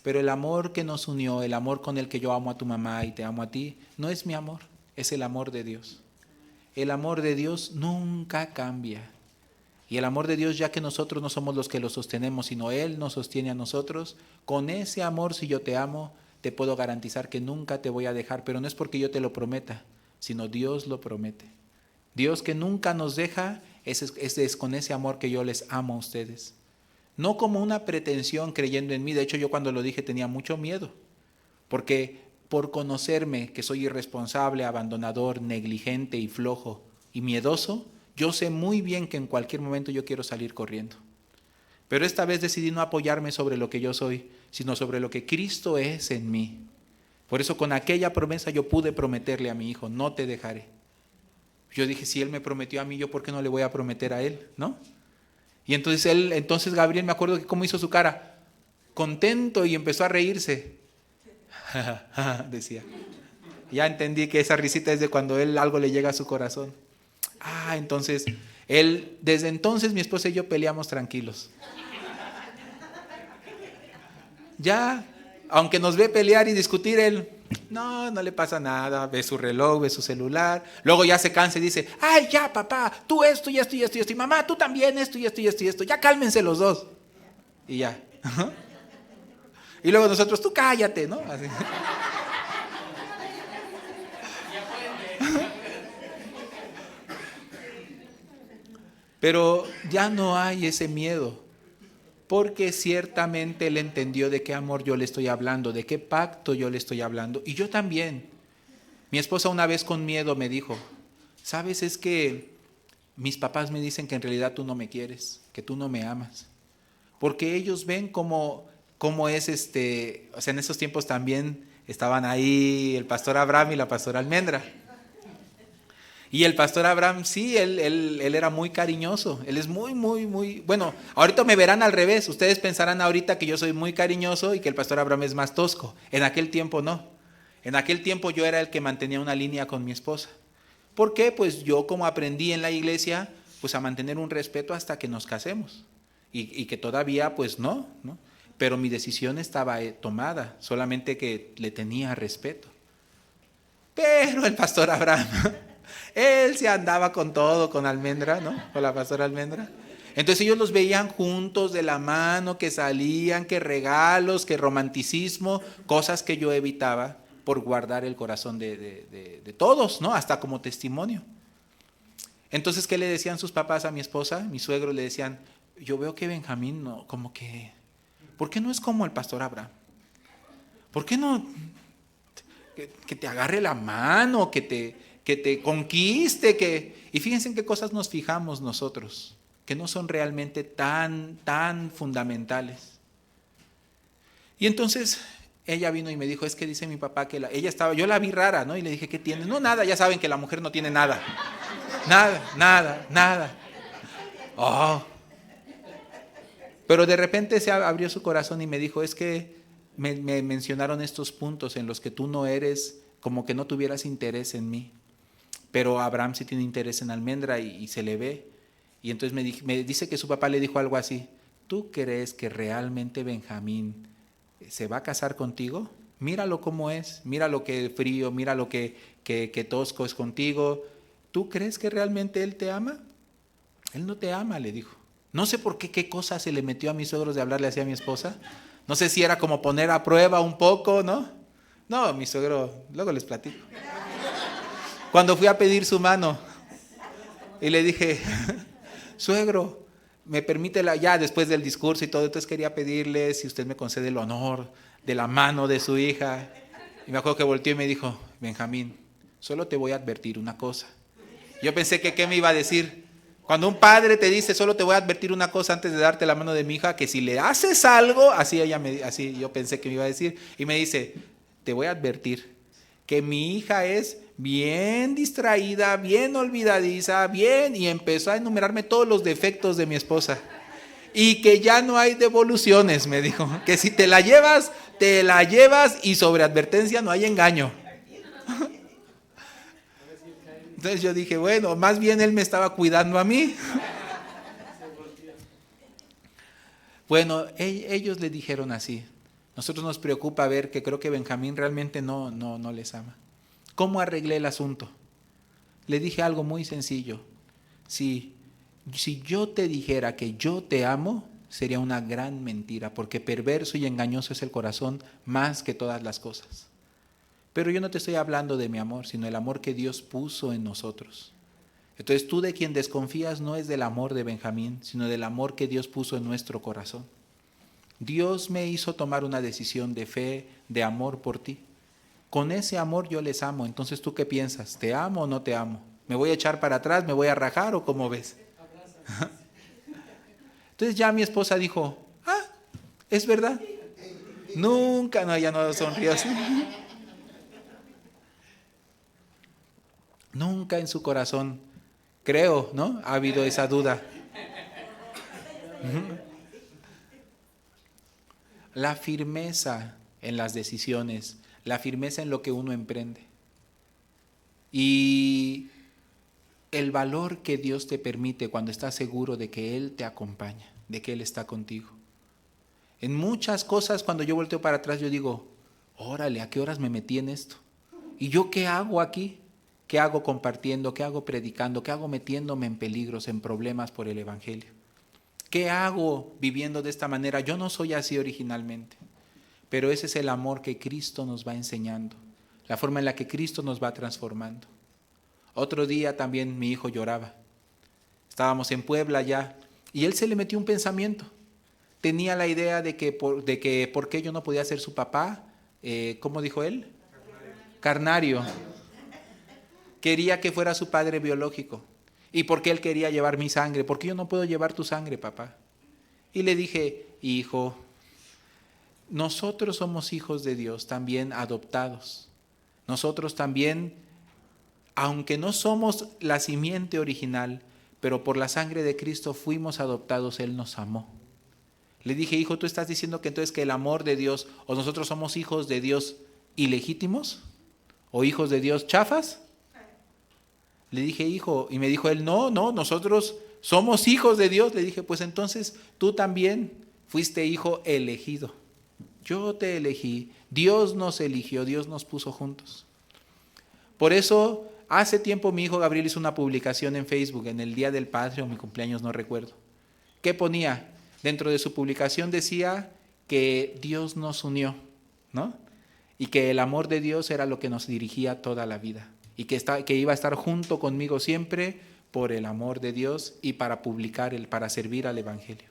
Pero el amor que nos unió, el amor con el que yo amo a tu mamá y te amo a ti, no es mi amor, es el amor de Dios. El amor de Dios nunca cambia. Y el amor de Dios, ya que nosotros no somos los que lo sostenemos, sino Él nos sostiene a nosotros, con ese amor, si yo te amo, te puedo garantizar que nunca te voy a dejar, pero no es porque yo te lo prometa, sino Dios lo promete. Dios que nunca nos deja, es con ese amor que yo les amo a ustedes. No como una pretensión creyendo en mí. De hecho, yo cuando lo dije tenía mucho miedo, porque por conocerme que soy irresponsable, abandonador, negligente y flojo y miedoso, yo sé muy bien que en cualquier momento yo quiero salir corriendo. Pero esta vez decidí no apoyarme sobre lo que yo soy, sino sobre lo que Cristo es en mí. Por eso con aquella promesa yo pude prometerle a mi hijo, no te dejaré. Yo dije, si él me prometió a mí, ¿yo por qué no le voy a prometer a él? ¿No? Y entonces Gabriel, me acuerdo que cómo hizo su cara, contento, y empezó a reírse. Decía. Ya entendí que esa risita es de cuando algo le llega a su corazón. Entonces, desde entonces mi esposa y yo peleamos tranquilos. Ya, aunque nos ve pelear y discutir, él, no le pasa nada, ve su reloj, ve su celular, luego ya se cansa y dice, ya papá, tú esto y esto y esto y esto, y mamá, tú también esto y esto y esto y esto, ya cálmense los dos. Y ya. Y luego nosotros, tú cállate, ¿no? Así. Pero ya no hay ese miedo, porque ciertamente él entendió de qué amor yo le estoy hablando, de qué pacto yo le estoy hablando, y yo también. Mi esposa una vez con miedo me dijo, ¿sabes? Es que mis papás me dicen que en realidad tú no me quieres, que tú no me amas, porque ellos ven cómo es o sea, en esos tiempos también estaban ahí el pastor Abraham y la pastora Almendra. Y el pastor Abraham, sí, él era muy cariñoso. Él es muy, muy, muy... Bueno, ahorita me verán al revés. Ustedes pensarán ahorita que yo soy muy cariñoso y que el pastor Abraham es más tosco. En aquel tiempo no. En aquel tiempo yo era el que mantenía una línea con mi esposa. ¿Por qué? Pues yo como aprendí en la iglesia, pues a mantener un respeto hasta que nos casemos. y que todavía pues no, ¿no? Pero mi decisión estaba tomada, solamente que le tenía respeto. Pero el pastor Abraham, él se andaba con todo, con Almendra, ¿no? Con la pastora Almendra. Entonces ellos los veían juntos de la mano, que salían, que regalos, que romanticismo, cosas que yo evitaba por guardar el corazón de todos, ¿no? Hasta como testimonio. Entonces, ¿qué le decían sus papás a mi esposa? Mi suegro le decían, yo veo que Benjamín, no, como que, ¿por qué no es como el pastor Abraham? ¿Por qué no que te agarre la mano, que te conquiste? Y fíjense en qué cosas nos fijamos nosotros, que no son realmente tan fundamentales. Y entonces ella vino y me dijo, es que dice mi papá que ella estaba, yo la vi rara, ¿no? Y le dije, ¿qué tiene? No, nada, ya saben que la mujer no tiene nada. Nada. Oh. Pero de repente se abrió su corazón y me dijo, es que me mencionaron estos puntos en los que tú no eres, como que no tuvieras interés en mí. Pero Abraham sí tiene interés en Almendra y se le ve. Y entonces me dice que su papá le dijo algo así, ¿tú crees que realmente Benjamín se va a casar contigo? Míralo cómo es, mira lo que frío, mira lo que tosco es contigo. ¿Tú crees que realmente él te ama? Él no te ama, le dijo. No sé por qué cosa se le metió a mis suegros de hablarle así a mi esposa. No sé si era como poner a prueba un poco, ¿no? No, mi suegro, luego les platico. Cuando fui a pedir su mano y le dije, suegro, me permite ya después del discurso y todo, entonces quería pedirle si usted me concede el honor de la mano de su hija. Y me acuerdo que volteó y me dijo, Benjamín, solo te voy a advertir una cosa. Yo pensé que qué me iba a decir. Cuando un padre te dice, solo te voy a advertir una cosa antes de darte la mano de mi hija, que si le haces algo, así yo pensé que me iba a decir, y me dice, te voy a advertir que mi hija es bien distraída, bien olvidadiza, y empezó a enumerarme todos los defectos de mi esposa. Y que ya no hay devoluciones, me dijo, que si te la llevas, y sobre advertencia no hay engaño. Entonces yo dije, bueno, más bien él me estaba cuidando a mí. Bueno, ellos le dijeron así. Nosotros nos preocupa ver que creo que Benjamín realmente no les ama. ¿Cómo arreglé el asunto? Le dije algo muy sencillo. Si yo te dijera que yo te amo, sería una gran mentira, porque perverso y engañoso es el corazón más que todas las cosas. Pero yo no te estoy hablando de mi amor, sino el amor que Dios puso en nosotros. Entonces tú de quien desconfías no es del amor de Benjamín, sino del amor que Dios puso en nuestro corazón. Dios me hizo tomar una decisión de fe, de amor por ti. Con ese amor yo les amo. Entonces ¿tú qué piensas? ¿Te amo o no te amo? ¿Me voy a echar para atrás? ¿Me voy a rajar o cómo ves? Entonces ya mi esposa dijo, ¿es verdad? Nunca, no, ella no sonrió así. Nunca en su corazón, creo, ¿no? Ha habido esa duda. La firmeza en las decisiones, la firmeza en lo que uno emprende. Y el valor que Dios te permite cuando estás seguro de que Él te acompaña, de que Él está contigo. En muchas cosas, cuando yo volteo para atrás, yo digo, órale, ¿a qué horas me metí en esto? ¿Y yo qué hago aquí? ¿Qué hago compartiendo? ¿Qué hago predicando? ¿Qué hago metiéndome en peligros, en problemas por el Evangelio? ¿Qué hago viviendo de esta manera? Yo no soy así originalmente, pero ese es el amor que Cristo nos va enseñando, la forma en la que Cristo nos va transformando. Otro día también mi hijo lloraba. Estábamos en Puebla ya y él se le metió un pensamiento. Tenía la idea de que por qué yo no podía ser su papá. ¿Cómo dijo él? Carnario. Quería que fuera su padre biológico. ¿Y por qué él quería llevar mi sangre? ¿Por qué yo no puedo llevar tu sangre, papá? Y le dije, hijo, nosotros somos hijos de Dios, también adoptados. Nosotros también, aunque no somos la simiente original, pero por la sangre de Cristo fuimos adoptados, Él nos amó. Le dije, hijo, ¿tú estás diciendo que entonces que el amor de Dios, o nosotros somos hijos de Dios ilegítimos? ¿O hijos de Dios chafas? Le dije, hijo, y me dijo él, no, nosotros somos hijos de Dios. Le dije, pues entonces tú también fuiste hijo elegido. Yo te elegí, Dios nos eligió, Dios nos puso juntos. Por eso, hace tiempo mi hijo Gabriel hizo una publicación en Facebook, en el Día del Padre o mi cumpleaños, no recuerdo. ¿Qué ponía? Dentro de su publicación decía que Dios nos unió, ¿no? Y que el amor de Dios era lo que nos dirigía toda la vida. Y que iba a estar junto conmigo siempre por el amor de Dios y para para servir al Evangelio.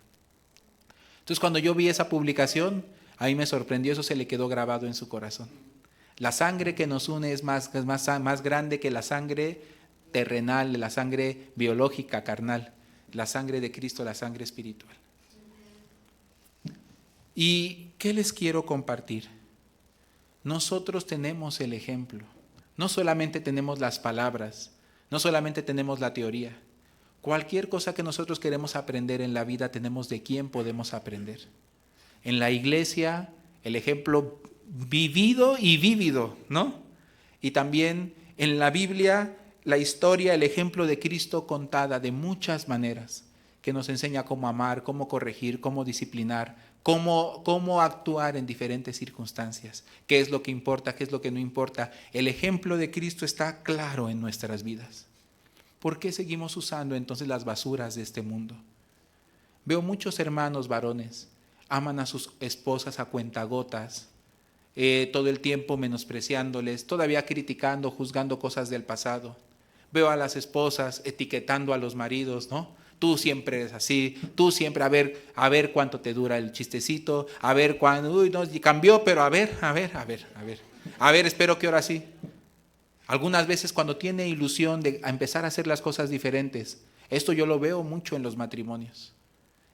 Entonces, cuando yo vi esa publicación, a mí me sorprendió, eso se le quedó grabado en su corazón. La sangre que nos une es más grande que la sangre terrenal, la sangre biológica, carnal. La sangre de Cristo, la sangre espiritual. ¿Y qué les quiero compartir? Nosotros tenemos el ejemplo. No solamente tenemos las palabras, no solamente tenemos la teoría. Cualquier cosa que nosotros queremos aprender en la vida, tenemos de quién podemos aprender. En la iglesia, el ejemplo vivido y vívido, ¿no? Y también en la Biblia, la historia, el ejemplo de Cristo contada de muchas maneras, que nos enseña cómo amar, cómo corregir, cómo disciplinar, cómo actuar en diferentes circunstancias, qué es lo que importa, qué es lo que no importa. El ejemplo de Cristo está claro en nuestras vidas. ¿Por qué seguimos usando entonces las basuras de este mundo? Veo muchos hermanos varones, aman a sus esposas a cuentagotas, todo el tiempo menospreciándoles, todavía criticando, juzgando cosas del pasado. Veo a las esposas etiquetando a los maridos, ¿no? Tú siempre eres así, tú siempre, a ver cuánto te dura el chistecito, a ver cuándo, uy, no, cambió, pero a ver, espero que ahora sí. Algunas veces cuando tiene ilusión de empezar a hacer las cosas diferentes, esto yo lo veo mucho en los matrimonios.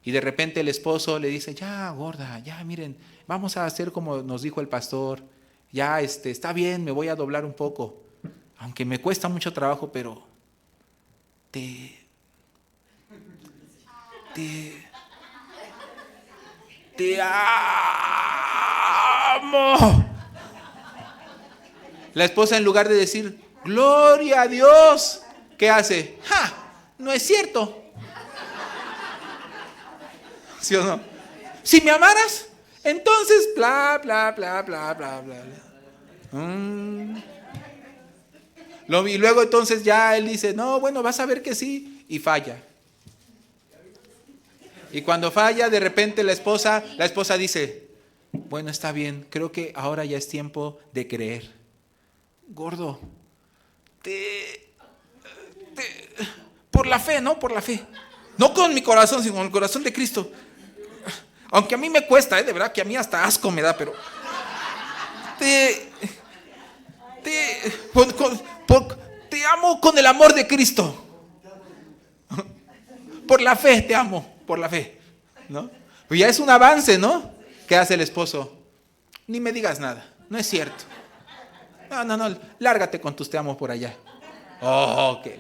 Y de repente el esposo le dice, ya gorda, ya miren, vamos a hacer como nos dijo el pastor, ya está bien, me voy a doblar un poco, aunque me cuesta mucho trabajo, pero te amo. La esposa, en lugar de decir, gloria a Dios, ¿qué hace? ¡Ja! No es cierto. ¿Sí o no? Si me amaras, entonces, bla, bla, bla, bla, bla, bla. Y luego entonces ya él dice, no, bueno, vas a ver que sí, y falla. Y cuando falla, de repente la esposa dice, bueno, está bien, creo que ahora ya es tiempo de creer. Gordo, por la fe, ¿no? Por la fe. No con mi corazón, sino con el corazón de Cristo. Aunque a mí me cuesta, de verdad que a mí hasta asco me da, pero te amo con el amor de Cristo. Por la fe te amo, por la fe, ¿no? Pues ya es un avance, ¿no? ¿Qué hace el esposo? Ni me digas nada, no es cierto. No, lárgate con tus te amo por allá. Oh, okay.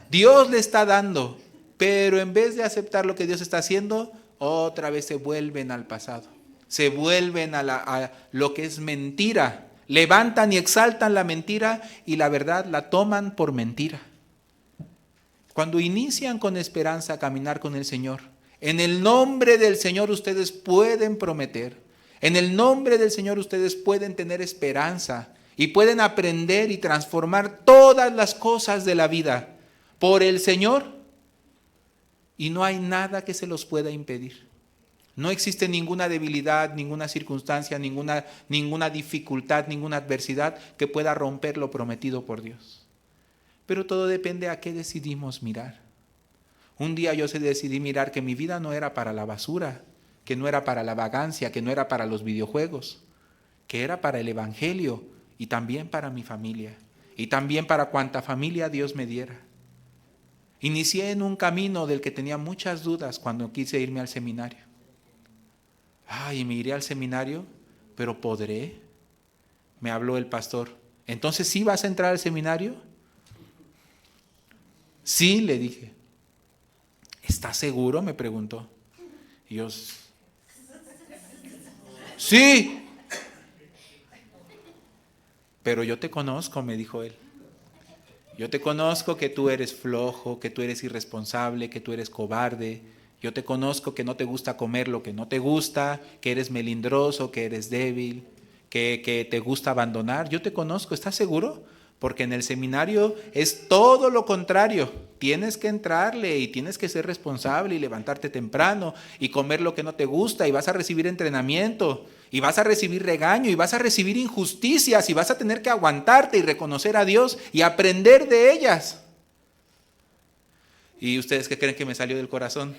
Dios le está dando, pero en vez de aceptar lo que Dios está haciendo, otra vez se vuelven al pasado. Se vuelven a lo que es mentira. Levantan y exaltan la mentira y la verdad la toman por mentira. Cuando inician con esperanza a caminar con el Señor, en el nombre del Señor ustedes pueden prometer, en el nombre del Señor ustedes pueden tener esperanza y pueden aprender y transformar todas las cosas de la vida por el Señor, y no hay nada que se los pueda impedir. No existe ninguna debilidad, ninguna circunstancia, ninguna dificultad, ninguna adversidad que pueda romper lo prometido por Dios. Pero todo depende a qué decidimos mirar. Un día yo decidí mirar que mi vida no era para la basura, que no era para la vagancia, que no era para los videojuegos, que era para el Evangelio y también para mi familia y también para cuanta familia Dios me diera. Inicié en un camino del que tenía muchas dudas cuando quise irme al seminario. Me iré al seminario, pero ¿podré? Me habló el pastor. ¿Entonces sí vas a entrar al seminario? Sí, le dije. ¿Estás seguro?, me preguntó. Y yo, sí. Pero yo te conozco, me dijo él. Yo te conozco que tú eres flojo, que tú eres irresponsable, que tú eres cobarde. Yo te conozco que no te gusta comer lo que no te gusta, que eres melindroso, que eres débil, que te gusta abandonar. Yo te conozco, ¿estás seguro? Porque en el seminario es todo lo contrario. Tienes que entrarle y tienes que ser responsable y levantarte temprano y comer lo que no te gusta y vas a recibir entrenamiento y vas a recibir regaño y vas a recibir injusticias y vas a tener que aguantarte y reconocer a Dios y aprender de ellas. ¿Y ustedes qué creen que me salió del corazón?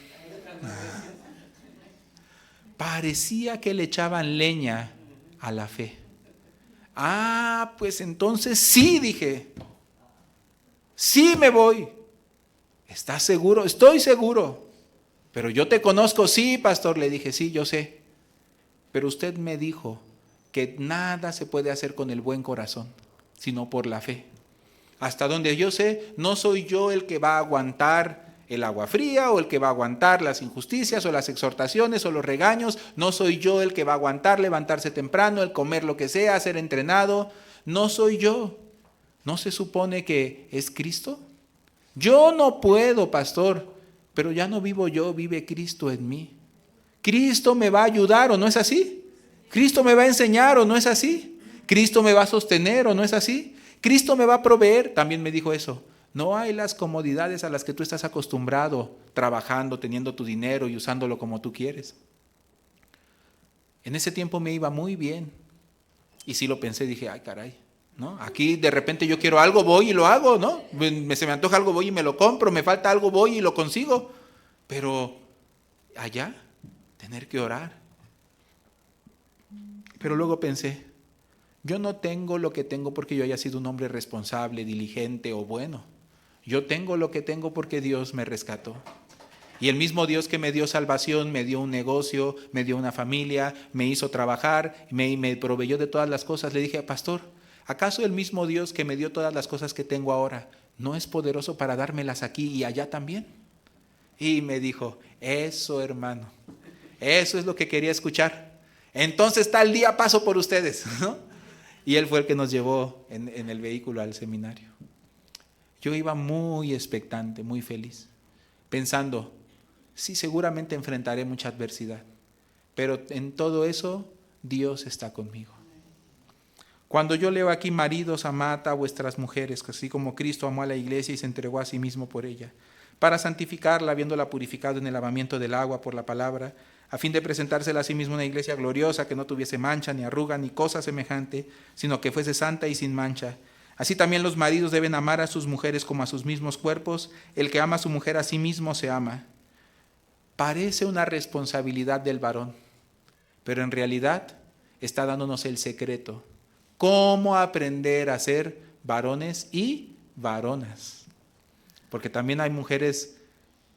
Parecía que le echaban leña a la fe. Ah, pues entonces sí, dije. Sí me voy. ¿Estás seguro? Estoy seguro. Pero yo te conozco, sí, pastor. Le dije, sí, yo sé. Pero usted me dijo que nada se puede hacer con el buen corazón, sino por la fe. Hasta donde yo sé, no soy yo el que va a aguantar el agua fría o el que va a aguantar las injusticias o las exhortaciones o los regaños. No soy yo el que va a aguantar levantarse temprano, el comer lo que sea, ser entrenado. No soy yo. ¿No se supone que es Cristo? Yo no puedo, pastor, pero ya no vivo yo, vive Cristo en mí. Cristo me va a ayudar, ¿o no es así? Cristo me va a enseñar, ¿o no es así? Cristo me va a sostener, ¿o no es así? Cristo me va a proveer, también me dijo eso. No hay las comodidades a las que tú estás acostumbrado, trabajando, teniendo tu dinero y usándolo como tú quieres. En ese tiempo me iba muy bien. Y sí lo pensé, dije, ay caray, ¿no? Aquí de repente yo quiero algo, voy y lo hago, ¿no? Se me antoja algo, voy y me lo compro, me falta algo, voy y lo consigo. Pero allá, tener que orar. Pero luego pensé, yo no tengo lo que tengo porque yo haya sido un hombre responsable, diligente o bueno. Yo tengo lo que tengo porque Dios me rescató. Y el mismo Dios que me dio salvación, me dio un negocio, me dio una familia, me hizo trabajar, me proveyó de todas las cosas. Le dije, pastor, ¿acaso el mismo Dios que me dio todas las cosas que tengo ahora no es poderoso para dármelas aquí y allá también? Y me dijo, eso hermano, eso es lo que quería escuchar. Entonces tal día paso por ustedes, ¿no? Y él fue el que nos llevó en el vehículo al seminario. Yo iba muy expectante, muy feliz, pensando, sí, seguramente enfrentaré mucha adversidad, pero en todo eso Dios está conmigo. Cuando yo leo aquí, maridos, amad a vuestras mujeres, así como Cristo amó a la iglesia y se entregó a sí mismo por ella, para santificarla, habiéndola purificado en el lavamiento del agua por la palabra, a fin de presentársela a sí mismo una iglesia gloriosa, que no tuviese mancha, ni arruga, ni cosa semejante, sino que fuese santa y sin mancha. Así también los maridos deben amar a sus mujeres como a sus mismos cuerpos. El que ama a su mujer a sí mismo se ama. Parece una responsabilidad del varón, pero en realidad está dándonos el secreto. Cómo aprender a ser varones y varonas. Porque también hay mujeres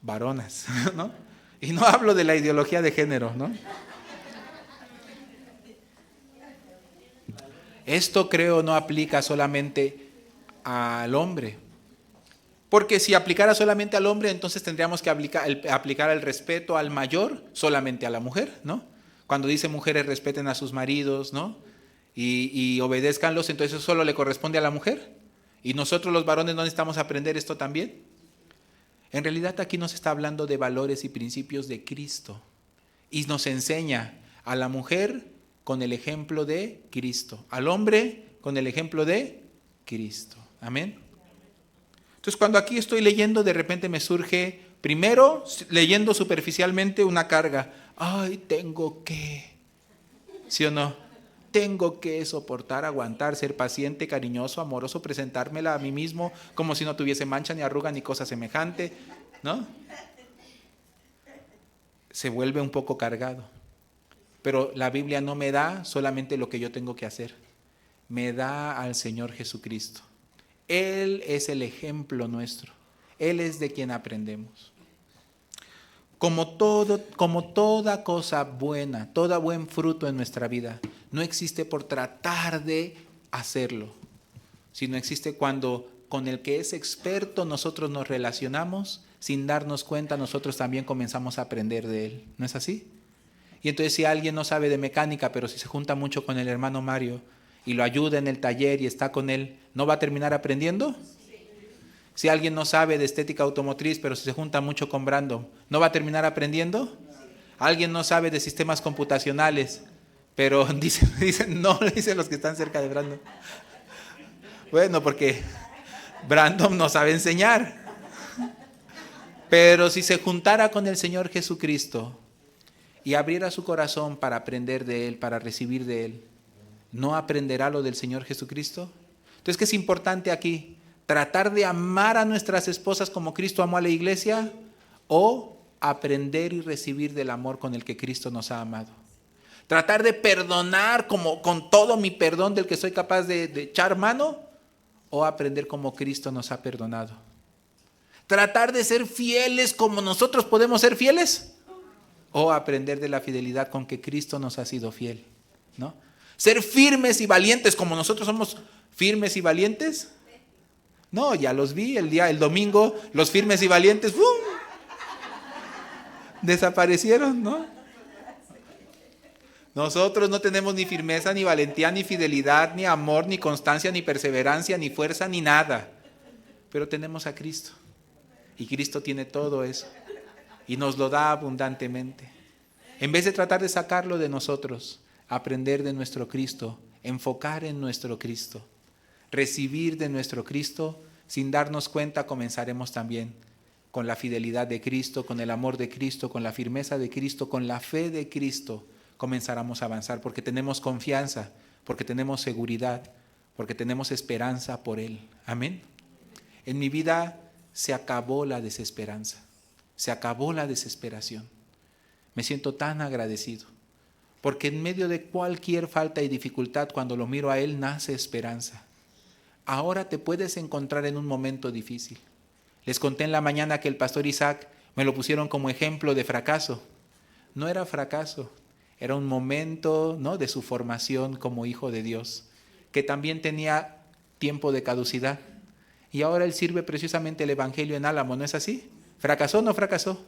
varonas, ¿no? Y no hablo de la ideología de género, ¿no? Esto creo no aplica solamente al hombre. Porque si aplicara solamente al hombre, entonces tendríamos que aplicar el respeto al mayor solamente a la mujer, ¿no? Cuando dice mujeres respeten a sus maridos, ¿no? Y obedézcanlos, entonces eso solo le corresponde a la mujer. Y nosotros los varones no necesitamos aprender esto también. En realidad aquí nos está hablando de valores y principios de Cristo. Y nos enseña a la mujer con el ejemplo de Cristo, al hombre con el ejemplo de Cristo. Amén. Entonces cuando aquí estoy leyendo, de repente me surge, primero leyendo superficialmente, una carga. Ay, tengo que, ¿sí o no? Tengo que soportar, aguantar, ser paciente, cariñoso, amoroso, presentármela a mí mismo como si no tuviese mancha, ni arruga, ni cosa semejante, ¿no? Se vuelve un poco cargado. Pero la Biblia no me da solamente lo que yo tengo que hacer. Me da al Señor Jesucristo. Él es el ejemplo nuestro. Él es de quien aprendemos. Como toda cosa buena, todo buen fruto en nuestra vida, no existe por tratar de hacerlo, sino existe cuando con el que es experto nosotros nos relacionamos, sin darnos cuenta nosotros también comenzamos a aprender de él. ¿No es así? Y entonces si alguien no sabe de mecánica, pero si se junta mucho con el hermano Mario y lo ayuda en el taller y está con él, ¿no va a terminar aprendiendo? Si alguien no sabe de estética automotriz, pero si se junta mucho con Brandon, ¿no va a terminar aprendiendo? Alguien no sabe de sistemas computacionales, pero dicen no, dicen los que están cerca de Brandon. Bueno, porque Brandon no sabe enseñar. Pero si se juntara con el Señor Jesucristo y abriera su corazón para aprender de Él, para recibir de Él, ¿no aprenderá lo del Señor Jesucristo? Entonces, ¿qué es importante aquí? ¿Tratar de amar a nuestras esposas como Cristo amó a la iglesia? ¿O aprender y recibir del amor con el que Cristo nos ha amado? ¿Tratar de perdonar como con todo mi perdón del que soy capaz de echar mano? ¿O aprender como Cristo nos ha perdonado? ¿Tratar de ser fieles como nosotros podemos ser fieles? ¿O aprender de la fidelidad con que Cristo nos ha sido fiel? ¿No? ¿Ser firmes y valientes como nosotros somos firmes y valientes? No, ya los vi el domingo, los firmes y valientes, ¡pum!, desaparecieron, ¿no? Nosotros no tenemos ni firmeza, ni valentía, ni fidelidad, ni amor, ni constancia, ni perseverancia, ni fuerza, ni nada. Pero tenemos a Cristo. Y Cristo tiene todo eso. Y nos lo da abundantemente. En vez de tratar de sacarlo de nosotros, aprender de nuestro Cristo, enfocar en nuestro Cristo, recibir de nuestro Cristo, sin darnos cuenta comenzaremos también con la fidelidad de Cristo, con el amor de Cristo, con la firmeza de Cristo, con la fe de Cristo, comenzaremos a avanzar porque tenemos confianza, porque tenemos seguridad, porque tenemos esperanza por Él. Amén. En mi vida se acabó la desesperanza, se acabó la desesperación. Me siento tan agradecido, porque en medio de cualquier falta y dificultad, cuando lo miro a Él, nace esperanza. Ahora te puedes encontrar en un momento difícil. Les conté en la mañana que el pastor Isaac me lo pusieron como ejemplo de fracaso. No era fracaso, era un momento, ¿no?, de su formación como hijo de Dios, que también tenía tiempo de caducidad. Y ahora él sirve precisamente el evangelio en Álamo, ¿no es así? ¿Fracasó o no fracasó?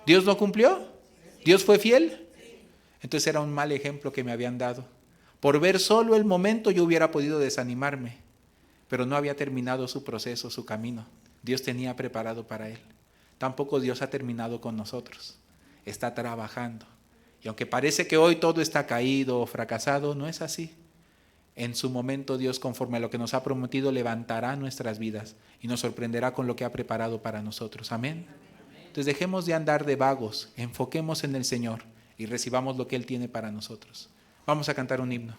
¿Dios lo cumplió? ¿Dios fue fiel? Entonces era un mal ejemplo que me habían dado. Por ver solo el momento yo hubiera podido desanimarme, pero no había terminado su proceso, su camino. Dios tenía preparado para él. Tampoco Dios ha terminado con nosotros. Está trabajando. Y aunque parece que hoy todo está caído o fracasado, no es así. En su momento Dios, conforme a lo que nos ha prometido, levantará nuestras vidas y nos sorprenderá con lo que ha preparado para nosotros. Amén. Entonces dejemos de andar de vagos, enfoquemos en el Señor y recibamos lo que Él tiene para nosotros. Vamos a cantar un himno.